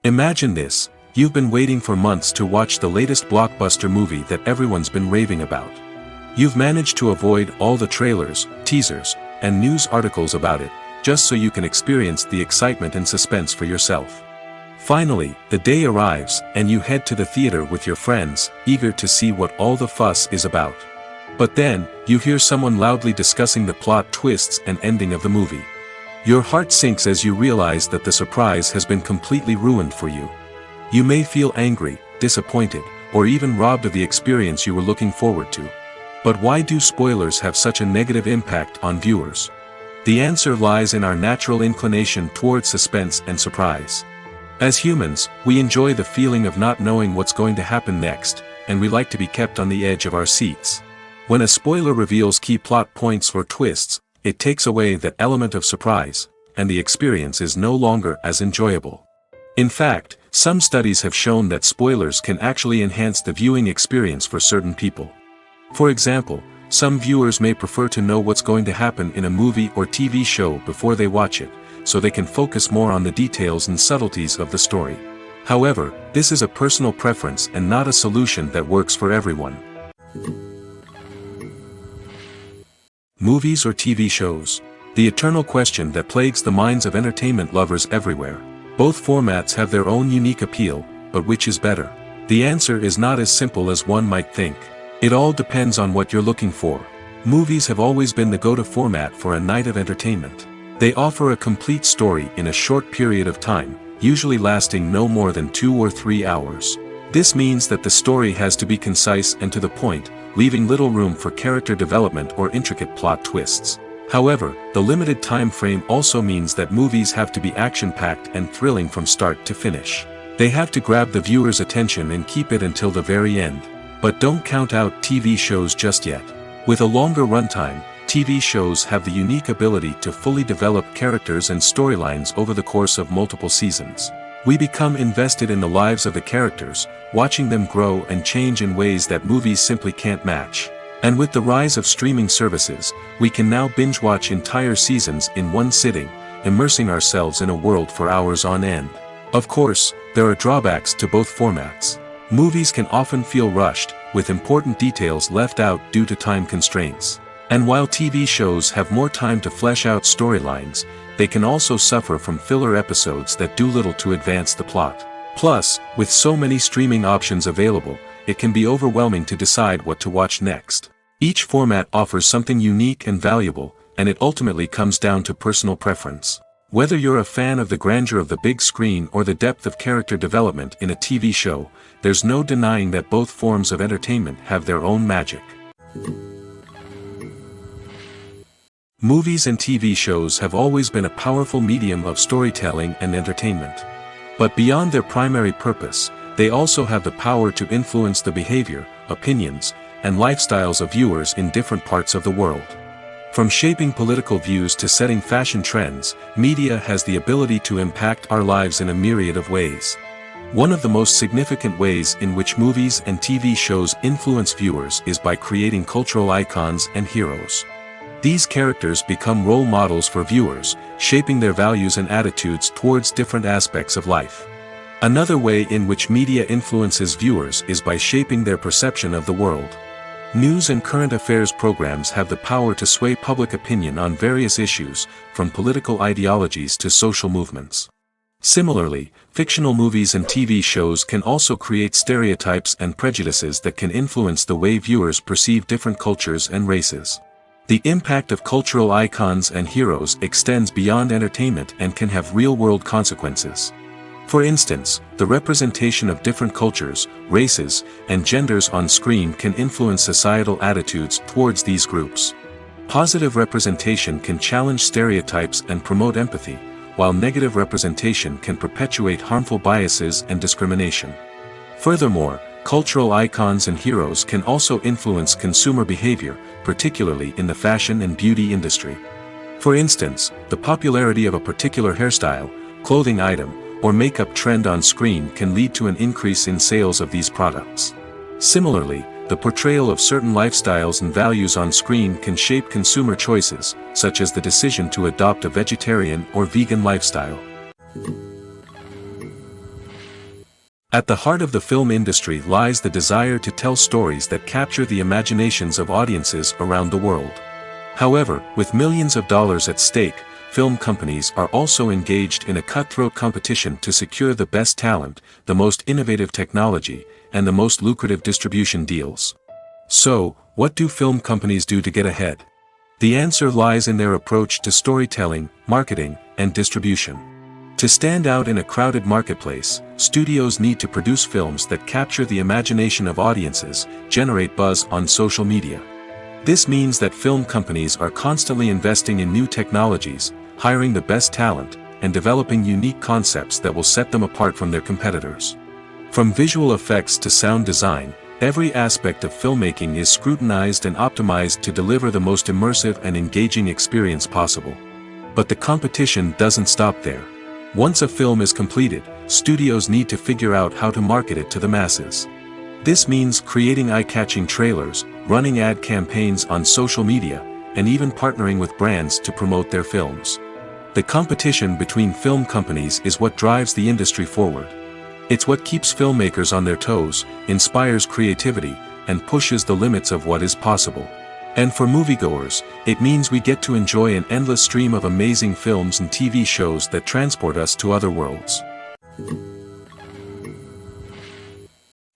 Imagine this: you've been waiting for months to watch the latest blockbuster movie that everyone's been raving about. You've managed to avoid all the trailers, teasers, and news articles about it, just so you can experience the excitement and suspense for yourself. Finally, the day arrives, and you head to the theater with your friends, eager to see what all the fuss is about. But then, you hear someone loudly discussing the plot twists and ending of the movie. Your heart sinks as you realize that the surprise has been completely ruined for you. You may feel angry, disappointed, or even robbed of the experience you were looking forward to. But why do spoilers have such a negative impact on viewers? The answer lies in our natural inclination toward suspense and surprise. As humans, we enjoy the feeling of not knowing what's going to happen next, and we like to be kept on the edge of our seats. When a spoiler reveals key plot points or twists, it takes away that element of surprise, and the experience is no longer as enjoyable. In fact, some studies have shown that spoilers can actually enhance the viewing experience for certain people. For example, some viewers may prefer to know what's going to happen in a movie or TV show before they watch it, so they can focus more on the details and subtleties of the story. However, this is a personal preference and not a solution that works for everyone. Movies or TV shows? The eternal question that plagues the minds of entertainment lovers everywhere. Both formats have their own unique appeal, but which is better? The answer is not as simple as one might think. It all depends on what you're looking for. Movies have always been the go-to format for a night of entertainment. They offer a complete story in a short period of time, usually lasting no more than 2 or 3 hours. This means that the story has to be concise and to the point, leaving little room for character development or intricate plot twists. However, the limited time frame also means that movies have to be action-packed and thrilling from start to finish. They have to grab the viewer's attention and keep it until the very end. But don't count out TV shows just yet. With a longer runtime, TV shows have the unique ability to fully develop characters and storylines over the course of multiple seasons. We become invested in the lives of the characters, watching them grow and change in ways that movies simply can't match. And with the rise of streaming services, we can now binge-watch entire seasons in one sitting, immersing ourselves in a world for hours on end. Of course, there are drawbacks to both formats. Movies can often feel rushed, with important details left out due to time constraints. And while TV shows have more time to flesh out storylines, they can also suffer from filler episodes that do little to advance the plot. Plus, with so many streaming options available, it can be overwhelming to decide what to watch next. Each format offers something unique and valuable, and it ultimately comes down to personal preference. Whether you're a fan of the grandeur of the big screen or the depth of character development in a TV show, there's no denying that both forms of entertainment have their own magic. Movies and TV shows have always been a powerful medium of storytelling and entertainment. But beyond their primary purpose, they also have the power to influence the behavior, opinions, and lifestyles of viewers in different parts of the world. From shaping political views to setting fashion trends, media has the ability to impact our lives in a myriad of ways. One of the most significant ways in which movies and TV shows influence viewers is by creating cultural icons and heroes. These characters become role models for viewers, shaping their values and attitudes towards different aspects of life. Another way in which media influences viewers is by shaping their perception of the world. News and current affairs programs have the power to sway public opinion on various issues, from political ideologies to social movements. Similarly, fictional movies and TV shows can also create stereotypes and prejudices that can influence the way viewers perceive different cultures and races. The impact of cultural icons and heroes extends beyond entertainment and can have real-world consequences. For instance, the representation of different cultures, races, and genders on screen can influence societal attitudes towards these groups. Positive representation can challenge stereotypes and promote empathy, while negative representation can perpetuate harmful biases and discrimination. Furthermore, cultural icons and heroes can also influence consumer behavior, particularly in the fashion and beauty industry. For instance, the popularity of a particular hairstyle, clothing item, or makeup trend on screen can lead to an increase in sales of these products. Similarly, the portrayal of certain lifestyles and values on screen can shape consumer choices, such as the decision to adopt a vegetarian or vegan lifestyle. At the heart of the film industry lies the desire to tell stories that capture the imaginations of audiences around the world. However, with millions of dollars at stake, film companies are also engaged in a cutthroat competition to secure the best talent, the most innovative technology, and the most lucrative distribution deals. So, what do film companies do to get ahead? The answer lies in their approach to storytelling, marketing, and distribution. To stand out in a crowded marketplace, studios need to produce films that capture the imagination of audiences, generate buzz on social media. This means that film companies are constantly investing in new technologies, hiring the best talent, and developing unique concepts that will set them apart from their competitors. From visual effects to sound design, every aspect of filmmaking is scrutinized and optimized to deliver the most immersive and engaging experience possible. But the competition doesn't stop there. Once a film is completed, studios need to figure out how to market it to the masses. This means creating eye-catching trailers, running ad campaigns on social media, and even partnering with brands to promote their films. The competition between film companies is what drives the industry forward. It's what keeps filmmakers on their toes, inspires creativity, and pushes the limits of what is possible. And for moviegoers, it means we get to enjoy an endless stream of amazing films and TV shows that transport us to other worlds.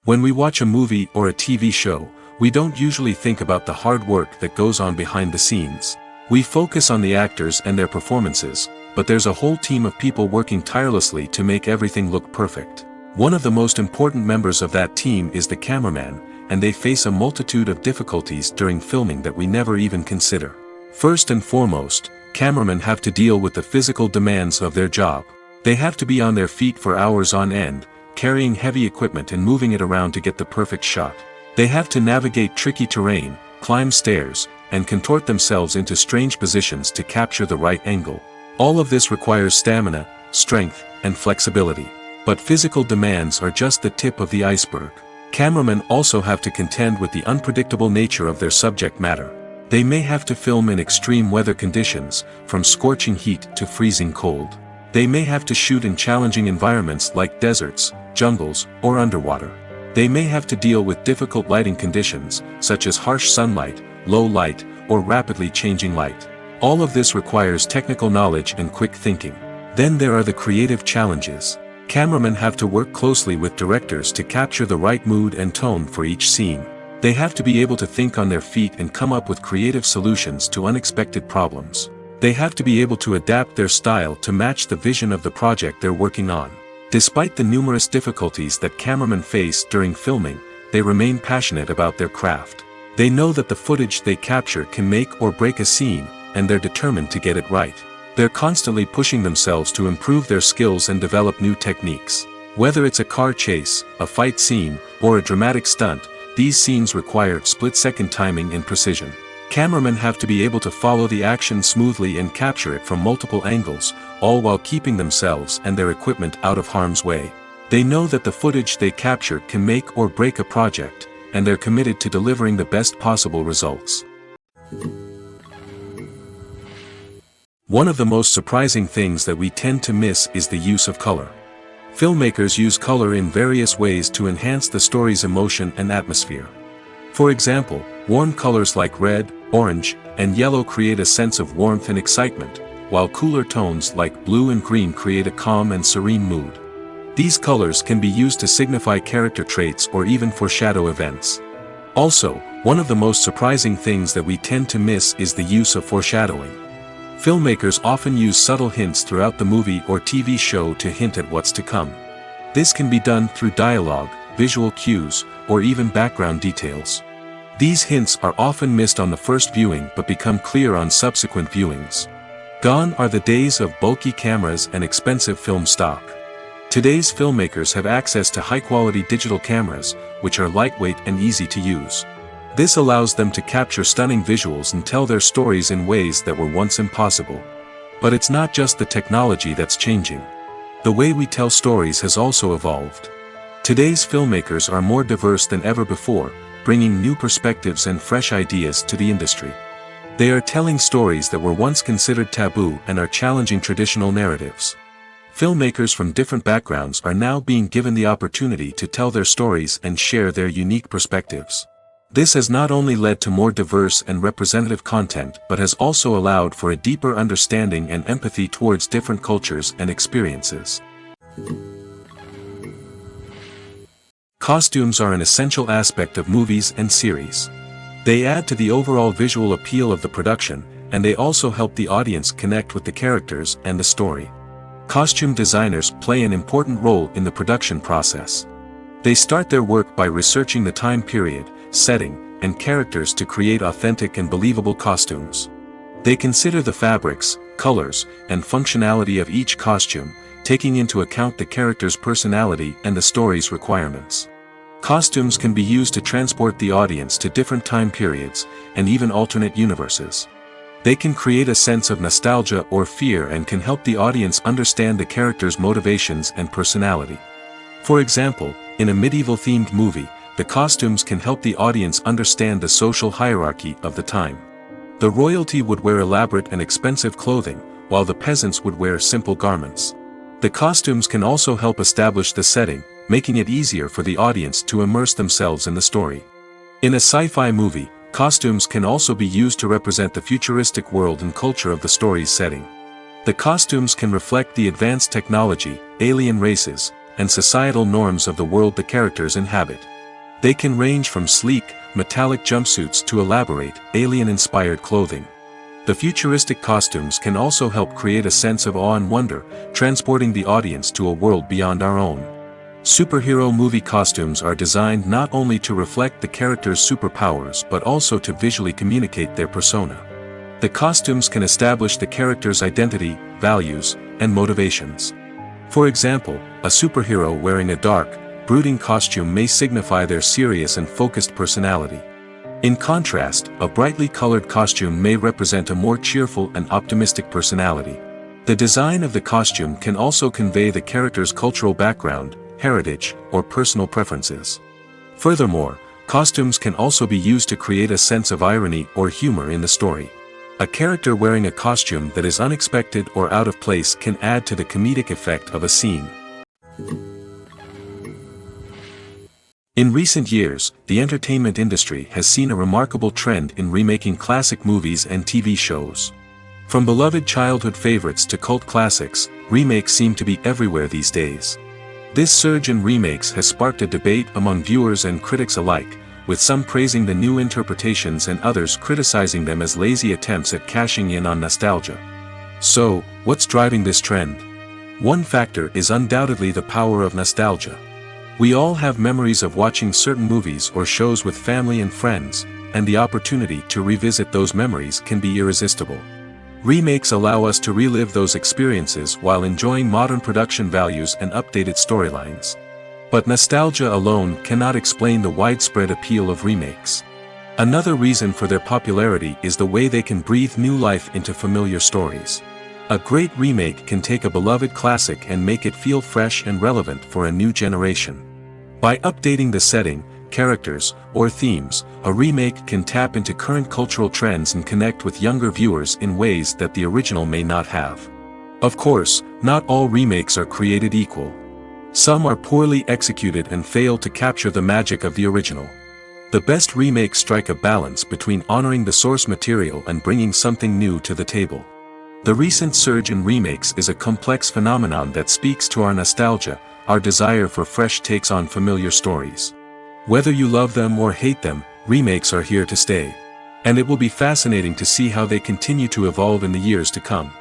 When we watch a movie or a TV show, we don't usually think about the hard work that goes on behind the scenes. We focus on the actors and their performances, but there's a whole team of people working tirelessly to make everything look perfect. One of the most important members of that team is the cameraman, and they face a multitude of difficulties during filming that we never even consider. First and foremost, cameramen have to deal with the physical demands of their job. They have to be on their feet for hours on end, carrying heavy equipment and moving it around to get the perfect shot. They have to navigate tricky terrain, climb stairs, and contort themselves into strange positions to capture the right angle. All of this requires stamina, strength, and flexibility. But physical demands are just the tip of the iceberg. Cameramen also have to contend with the unpredictable nature of their subject matter. They may have to film in extreme weather conditions, from scorching heat to freezing cold. They may have to shoot in challenging environments like deserts, jungles, or underwater. They may have to deal with difficult lighting conditions, such as harsh sunlight, low light, or rapidly changing light. All of this requires technical knowledge and quick thinking. Then there are the creative challenges. Cameramen have to work closely with directors to capture the right mood and tone for each scene. They have to be able to think on their feet and come up with creative solutions to unexpected problems. They have to be able to adapt their style to match the vision of the project they're working on. Despite the numerous difficulties that cameramen face during filming, they remain passionate about their craft. They know that the footage they capture can make or break a scene, and they're determined to get it right. They're constantly pushing themselves to improve their skills and develop new techniques. Whether it's a car chase, a fight scene, or a dramatic stunt, these scenes require split-second timing and precision. Cameramen have to be able to follow the action smoothly and capture it from multiple angles, all while keeping themselves and their equipment out of harm's way. They know that the footage they capture can make or break a project, and they're committed to delivering the best possible results. One of the most surprising things that we tend to miss is the use of color. Filmmakers use color in various ways to enhance the story's emotion and atmosphere. For example, warm colors like red, orange, and yellow create a sense of warmth and excitement, while cooler tones like blue and green create a calm and serene mood. These colors can be used to signify character traits or even foreshadow events. Also, one of the most surprising things that we tend to miss is the use of foreshadowing. Filmmakers often use subtle hints throughout the movie or TV show to hint at what's to come. This can be done through dialogue, visual cues, or even background details. These hints are often missed on the first viewing but become clear on subsequent viewings. Gone are the days of bulky cameras and expensive film stock. Today's filmmakers have access to high-quality digital cameras, which are lightweight and easy to use. This allows them to capture stunning visuals and tell their stories in ways that were once impossible. But it's not just the technology that's changing. The way we tell stories has also evolved. Today's filmmakers are more diverse than ever before, bringing new perspectives and fresh ideas to the industry. They are telling stories that were once considered taboo and are challenging traditional narratives. Filmmakers from different backgrounds are now being given the opportunity to tell their stories and share their unique perspectives. This has not only led to more diverse and representative content but has also allowed for a deeper understanding and empathy towards different cultures and experiences. Costumes are an essential aspect of movies and series. They add to the overall visual appeal of the production, and they also help the audience connect with the characters and the story. Costume designers play an important role in the production process. They start their work by researching the time period, setting, and characters to create authentic and believable costumes. They consider the fabrics, colors, and functionality of each costume, taking into account the character's personality and the story's requirements. Costumes can be used to transport the audience to different time periods, and even alternate universes. They can create a sense of nostalgia or fear and can help the audience understand the character's motivations and personality. For example, in a medieval-themed movie, the costumes can help the audience understand the social hierarchy of the time. The royalty would wear elaborate and expensive clothing, while the peasants would wear simple garments. The costumes can also help establish the setting, making it easier for the audience to immerse themselves in the story. In a sci-fi movie, costumes can also be used to represent the futuristic world and culture of the story's setting. The costumes can reflect the advanced technology, alien races, and societal norms of the world the characters inhabit. They can range from sleek, metallic jumpsuits to elaborate, alien-inspired clothing. The futuristic costumes can also help create a sense of awe and wonder, transporting the audience to a world beyond our own. Superhero movie costumes are designed not only to reflect the character's superpowers but also to visually communicate their persona. The costumes can establish the character's identity, values, and motivations. For example, a superhero wearing a dark, brooding costume may signify their serious and focused personality. In contrast, a brightly colored costume may represent a more cheerful and optimistic personality. The design of the costume can also convey the character's cultural background, heritage, or personal preferences. Furthermore, costumes can also be used to create a sense of irony or humor in the story. A character wearing a costume that is unexpected or out of place can add to the comedic effect of a scene. In recent years, the entertainment industry has seen a remarkable trend in remaking classic movies and TV shows. From beloved childhood favorites to cult classics, remakes seem to be everywhere these days. This surge in remakes has sparked a debate among viewers and critics alike, with some praising the new interpretations and others criticizing them as lazy attempts at cashing in on nostalgia. So, what's driving this trend? One factor is undoubtedly the power of nostalgia. We all have memories of watching certain movies or shows with family and friends, and the opportunity to revisit those memories can be irresistible. Remakes allow us to relive those experiences while enjoying modern production values and updated storylines. But nostalgia alone cannot explain the widespread appeal of remakes. Another reason for their popularity is the way they can breathe new life into familiar stories. A great remake can take a beloved classic and make it feel fresh and relevant for a new generation. By updating the setting, characters, or themes, a remake can tap into current cultural trends and connect with younger viewers in ways that the original may not have. Of course, not all remakes are created equal. Some are poorly executed and fail to capture the magic of the original. The best remakes strike a balance between honoring the source material and bringing something new to the table. The recent surge in remakes is a complex phenomenon that speaks to our nostalgia, our desire for fresh takes on familiar stories. Whether you love them or hate them, remakes are here to stay. And it will be fascinating to see how they continue to evolve in the years to come.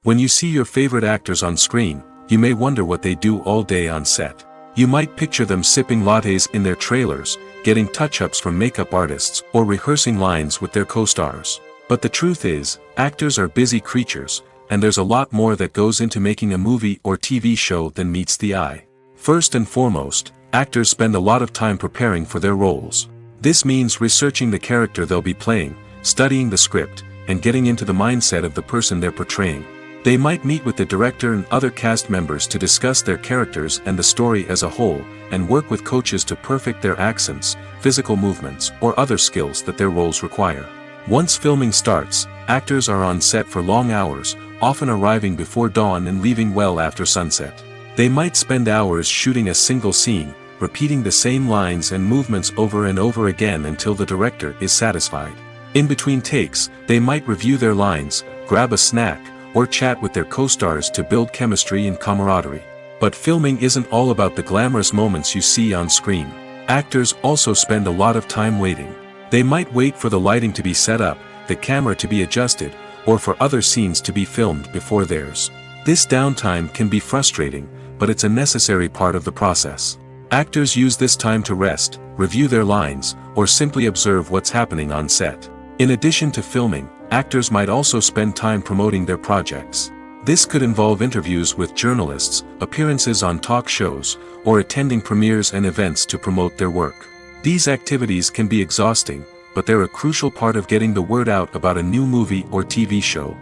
When you see your favorite actors on screen, you may wonder what they do all day on set. You might picture them sipping lattes in their trailers, getting touch-ups from makeup artists, or rehearsing lines with their co-stars. But the truth is, actors are busy creatures, and there's a lot more that goes into making a movie or TV show than meets the eye. First and foremost, actors spend a lot of time preparing for their roles. This means researching the character they'll be playing, studying the script, and getting into the mindset of the person they're portraying. They might meet with the director and other cast members to discuss their characters and the story as a whole, and work with coaches to perfect their accents, physical movements, or other skills that their roles require. Once filming starts, actors are on set for long hours, often arriving before dawn and leaving well after sunset. They might spend hours shooting a single scene, repeating the same lines and movements over and over again until the director is satisfied. In between takes, they might review their lines, grab a snack, or chat with their co-stars to build chemistry and camaraderie. But filming isn't all about the glamorous moments you see on screen. Actors also spend a lot of time waiting. They might wait for the lighting to be set up, the camera to be adjusted, or for other scenes to be filmed before theirs. This downtime can be frustrating, but it's a necessary part of the process. Actors use this time to rest, review their lines, or simply observe what's happening on set. In addition to filming, actors might also spend time promoting their projects. This could involve interviews with journalists, appearances on talk shows, or attending premieres and events to promote their work. These activities can be exhausting, but they're a crucial part of getting the word out about a new movie or TV show.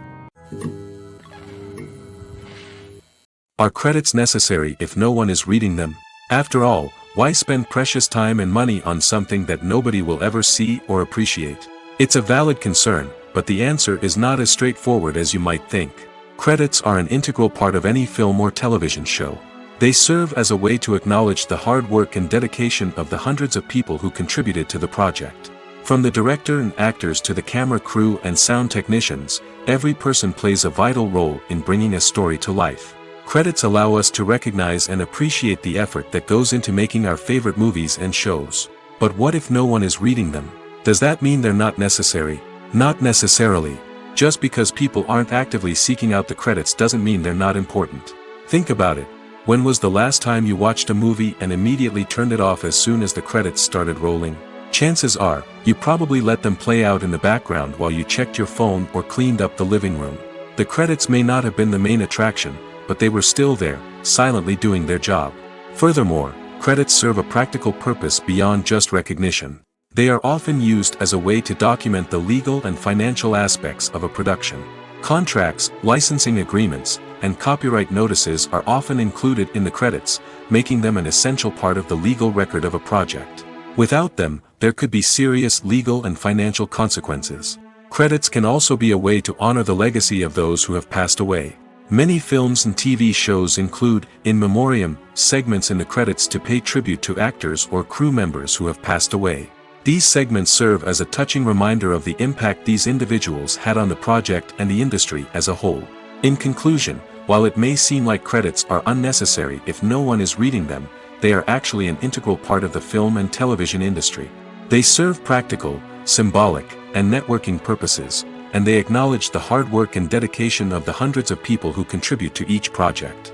Are credits necessary if no one is reading them? After all, why spend precious time and money on something that nobody will ever see or appreciate? It's a valid concern, but the answer is not as straightforward as you might think. Credits are an integral part of any film or television show. They serve as a way to acknowledge the hard work and dedication of the hundreds of people who contributed to the project. From the director and actors to the camera crew and sound technicians, every person plays a vital role in bringing a story to life. Credits allow us to recognize and appreciate the effort that goes into making our favorite movies and shows. But what if no one is reading them? Does that mean they're not necessary? Not necessarily. Just because people aren't actively seeking out the credits doesn't mean they're not important. Think about it. When was the last time you watched a movie and immediately turned it off as soon as the credits started rolling? Chances are, you probably let them play out in the background while you checked your phone or cleaned up the living room. The credits may not have been the main attraction, but they were still there, silently doing their job. Furthermore, credits serve a practical purpose beyond just recognition. They are often used as a way to document the legal and financial aspects of a production. Contracts, licensing agreements, and copyright notices are often included in the credits, making them an essential part of the legal record of a project. Without them, there could be serious legal and financial consequences. Credits can also be a way to honor the legacy of those who have passed away. Many films and TV shows include in memoriam segments in the credits to pay tribute to actors or crew members who have passed away. These segments serve as a touching reminder of the impact these individuals had on the project and the industry as a whole. In conclusion, while it may seem like credits are unnecessary if no one is reading them, they are actually an integral part of the film and television industry. They serve practical, symbolic, and networking purposes, and they acknowledge the hard work and dedication of the hundreds of people who contribute to each project.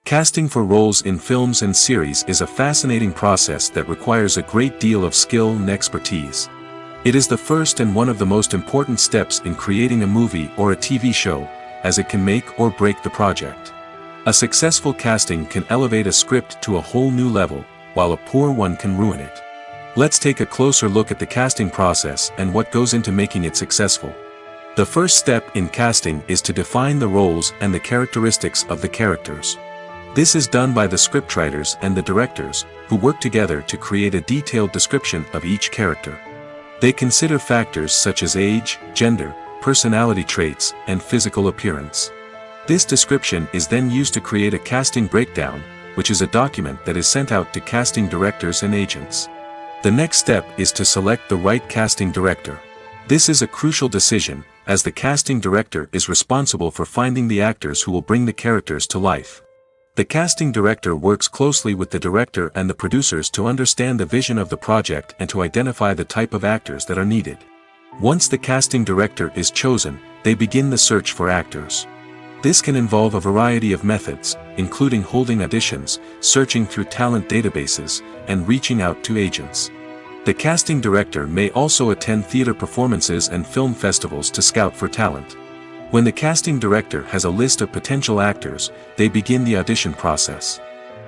Casting for roles in films and series is a fascinating process that requires a great deal of skill and expertise. It is the first and one of the most important steps in creating a movie or a TV show, as it can make or break the project. A successful casting can elevate a script to a whole new level, while a poor one can ruin it. Let's take a closer look at the casting process and what goes into making it successful. The first step in casting is to define the roles and the characteristics of the characters. This is done by the scriptwriters and the directors, who work together to create a detailed description of each character. They consider factors such as age, gender, personality traits, and physical appearance. This description is then used to create a casting breakdown, which is a document that is sent out to casting directors and agents. The next step is to select the right casting director. This is a crucial decision, as the casting director is responsible for finding the actors who will bring the characters to life. The casting director works closely with the director and the producers to understand the vision of the project and to identify the type of actors that are needed. Once the casting director is chosen, they begin the search for actors. This can involve a variety of methods, including holding auditions, searching through talent databases, and reaching out to agents. The casting director may also attend theater performances and film festivals to scout for talent. When the casting director has a list of potential actors, they begin the audition process.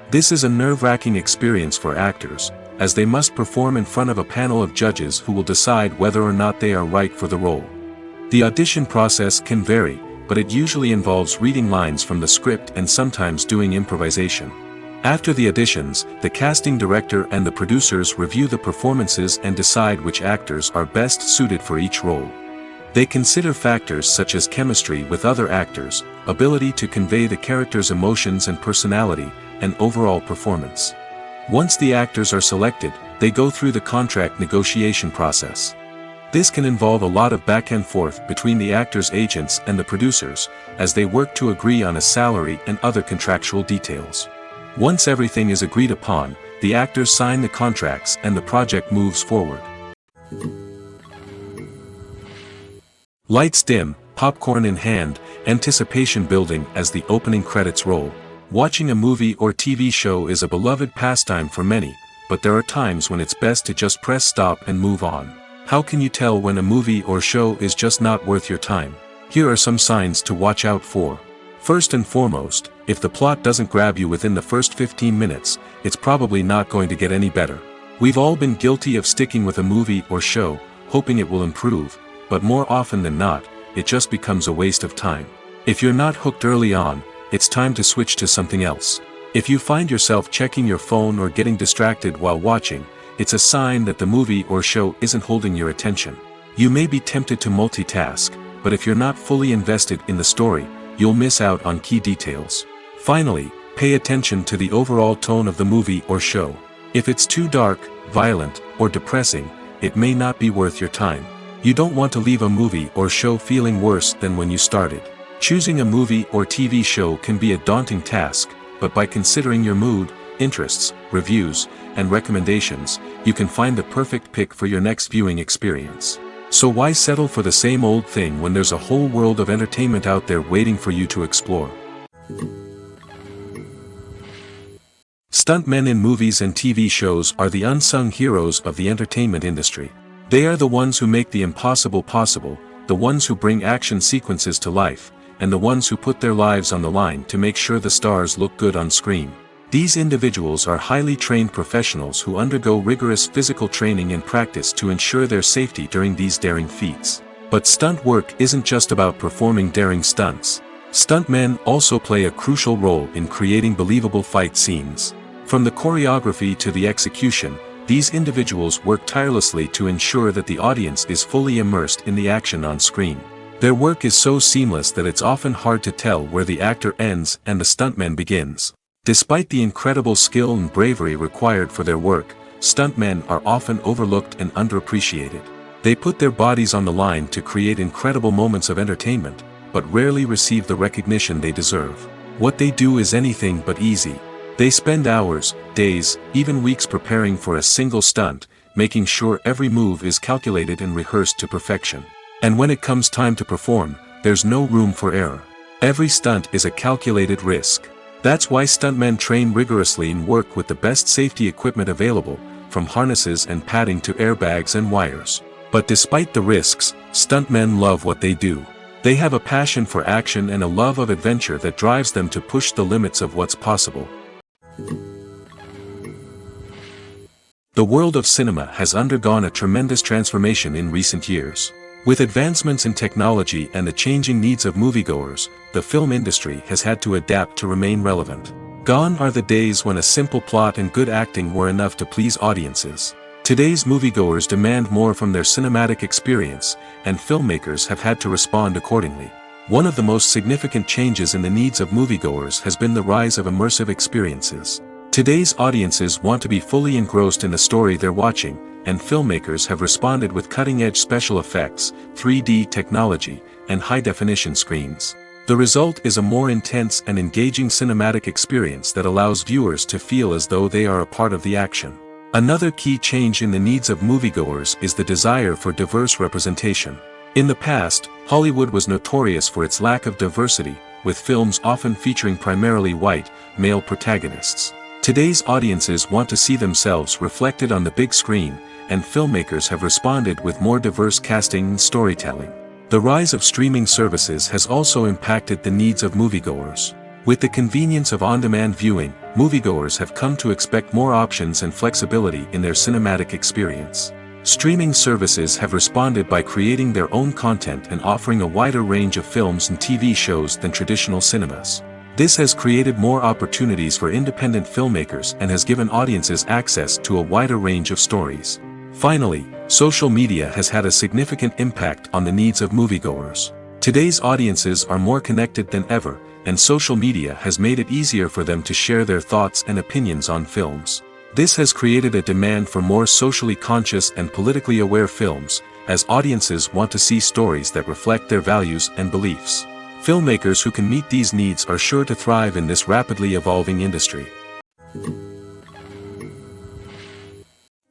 This is a nerve-wracking experience for actors, as they must perform in front of a panel of judges who will decide whether or not they are right for the role. The audition process can vary, but it usually involves reading lines from the script and sometimes doing improvisation. After the auditions, the casting director and the producers review the performances and decide which actors are best suited for each role. They consider factors such as chemistry with other actors, ability to convey the character's emotions and personality, and overall performance. Once the actors are selected, they go through the contract negotiation process. This can involve a lot of back and forth between the actors' agents and the producers, as they work to agree on a salary and other contractual details. Once everything is agreed upon, the actors sign the contracts and the project moves forward. Lights dim, popcorn in hand, anticipation building as the opening credits roll. Watching a movie or TV show is a beloved pastime for many, but there are times when it's best to just press stop and move on. How can you tell when a movie or show is just not worth your time? Here are some signs to watch out for. First and foremost, if the plot doesn't grab you within the first 15 minutes, it's probably not going to get any better. We've all been guilty of sticking with a movie or show, hoping it will improve, but more often than not, it just becomes a waste of time. If you're not hooked early on, it's time to switch to something else. If you find yourself checking your phone or getting distracted while watching, it's a sign that the movie or show isn't holding your attention. You may be tempted to multitask, but if you're not fully invested in the story, you'll miss out on key details. Finally, pay attention to the overall tone of the movie or show. If it's too dark, violent, or depressing, it may not be worth your time. You don't want to leave a movie or show feeling worse than when you started. Choosing a movie or TV show can be a daunting task, but by considering your mood, interests, reviews, and recommendations, you can find the perfect pick for your next viewing experience. So why settle for the same old thing when there's a whole world of entertainment out there waiting for you to explore? Stuntmen in movies and TV shows are the unsung heroes of the entertainment industry. They are the ones who make the impossible possible, the ones who bring action sequences to life, and the ones who put their lives on the line to make sure the stars look good on screen. These individuals are highly trained professionals who undergo rigorous physical training and practice to ensure their safety during these daring feats. But stunt work isn't just about performing daring stunts. Stuntmen also play a crucial role in creating believable fight scenes. From the choreography to the execution, these individuals work tirelessly to ensure that the audience is fully immersed in the action on screen. Their work is so seamless that it's often hard to tell where the actor ends and the stuntman begins. Despite the incredible skill and bravery required for their work, stuntmen are often overlooked and underappreciated. They put their bodies on the line to create incredible moments of entertainment, but rarely receive the recognition they deserve. What they do is anything but easy. They spend hours, days, even weeks preparing for a single stunt, making sure every move is calculated and rehearsed to perfection. And when it comes time to perform, there's no room for error. Every stunt is a calculated risk. That's why stuntmen train rigorously and work with the best safety equipment available, from harnesses and padding to airbags and wires. But despite the risks, stuntmen love what they do. They have a passion for action and a love of adventure that drives them to push the limits of what's possible. The world of cinema has undergone a tremendous transformation in recent years. With advancements in technology and the changing needs of moviegoers, the film industry has had to adapt to remain relevant. Gone are the days when a simple plot and good acting were enough to please audiences. Today's moviegoers demand more from their cinematic experience, and filmmakers have had to respond accordingly. One of the most significant changes in the needs of moviegoers has been the rise of immersive experiences. Today's audiences want to be fully engrossed in the story they're watching, and filmmakers have responded with cutting-edge special effects, 3D technology, and high-definition screens. The result is a more intense and engaging cinematic experience that allows viewers to feel as though they are a part of the action. Another key change in the needs of moviegoers is the desire for diverse representation. In the past, Hollywood was notorious for its lack of diversity, with films often featuring primarily white, male protagonists. Today's audiences want to see themselves reflected on the big screen, and filmmakers have responded with more diverse casting and storytelling. The rise of streaming services has also impacted the needs of moviegoers. With the convenience of on-demand viewing, moviegoers have come to expect more options and flexibility in their cinematic experience. Streaming services have responded by creating their own content and offering a wider range of films and TV shows than traditional cinemas. This has created more opportunities for independent filmmakers and has given audiences access to a wider range of stories. Finally, social media has had a significant impact on the needs of moviegoers. Today's audiences are more connected than ever, and social media has made it easier for them to share their thoughts and opinions on films. This has created a demand for more socially conscious and politically aware films, as audiences want to see stories that reflect their values and beliefs. Filmmakers who can meet these needs are sure to thrive in this rapidly evolving industry.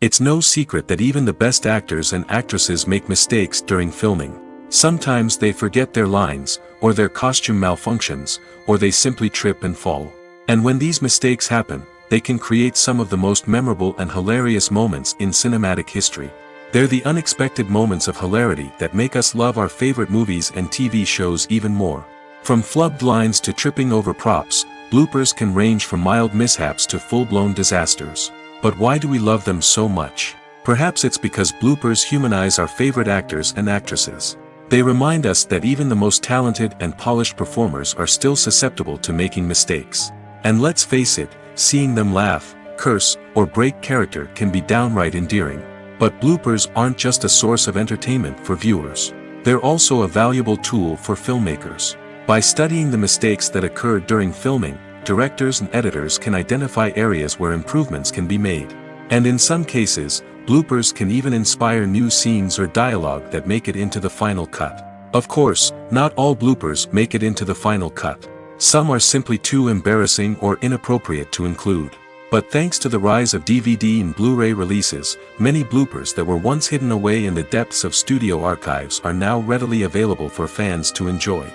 It's no secret that even the best actors and actresses make mistakes during filming. Sometimes they forget their lines, or their costume malfunctions, or they simply trip and fall. And when these mistakes happen, they can create some of the most memorable and hilarious moments in cinematic history. They're the unexpected moments of hilarity that make us love our favorite movies and TV shows even more. From flubbed lines to tripping over props, bloopers can range from mild mishaps to full-blown disasters. But why do we love them so much? Perhaps it's because bloopers humanize our favorite actors and actresses. They remind us that even the most talented and polished performers are still susceptible to making mistakes. And let's face it, seeing them laugh, curse, or break character can be downright endearing. But bloopers aren't just a source of entertainment for viewers. They're also a valuable tool for filmmakers. By studying the mistakes that occurred during filming, directors and editors can identify areas where improvements can be made. And in some cases, bloopers can even inspire new scenes or dialogue that make it into the final cut. Of course, not all bloopers make it into the final cut. Some are simply too embarrassing or inappropriate to include. But thanks to the rise of DVD and Blu-ray releases, many bloopers that were once hidden away in the depths of studio archives are now readily available for fans to enjoy.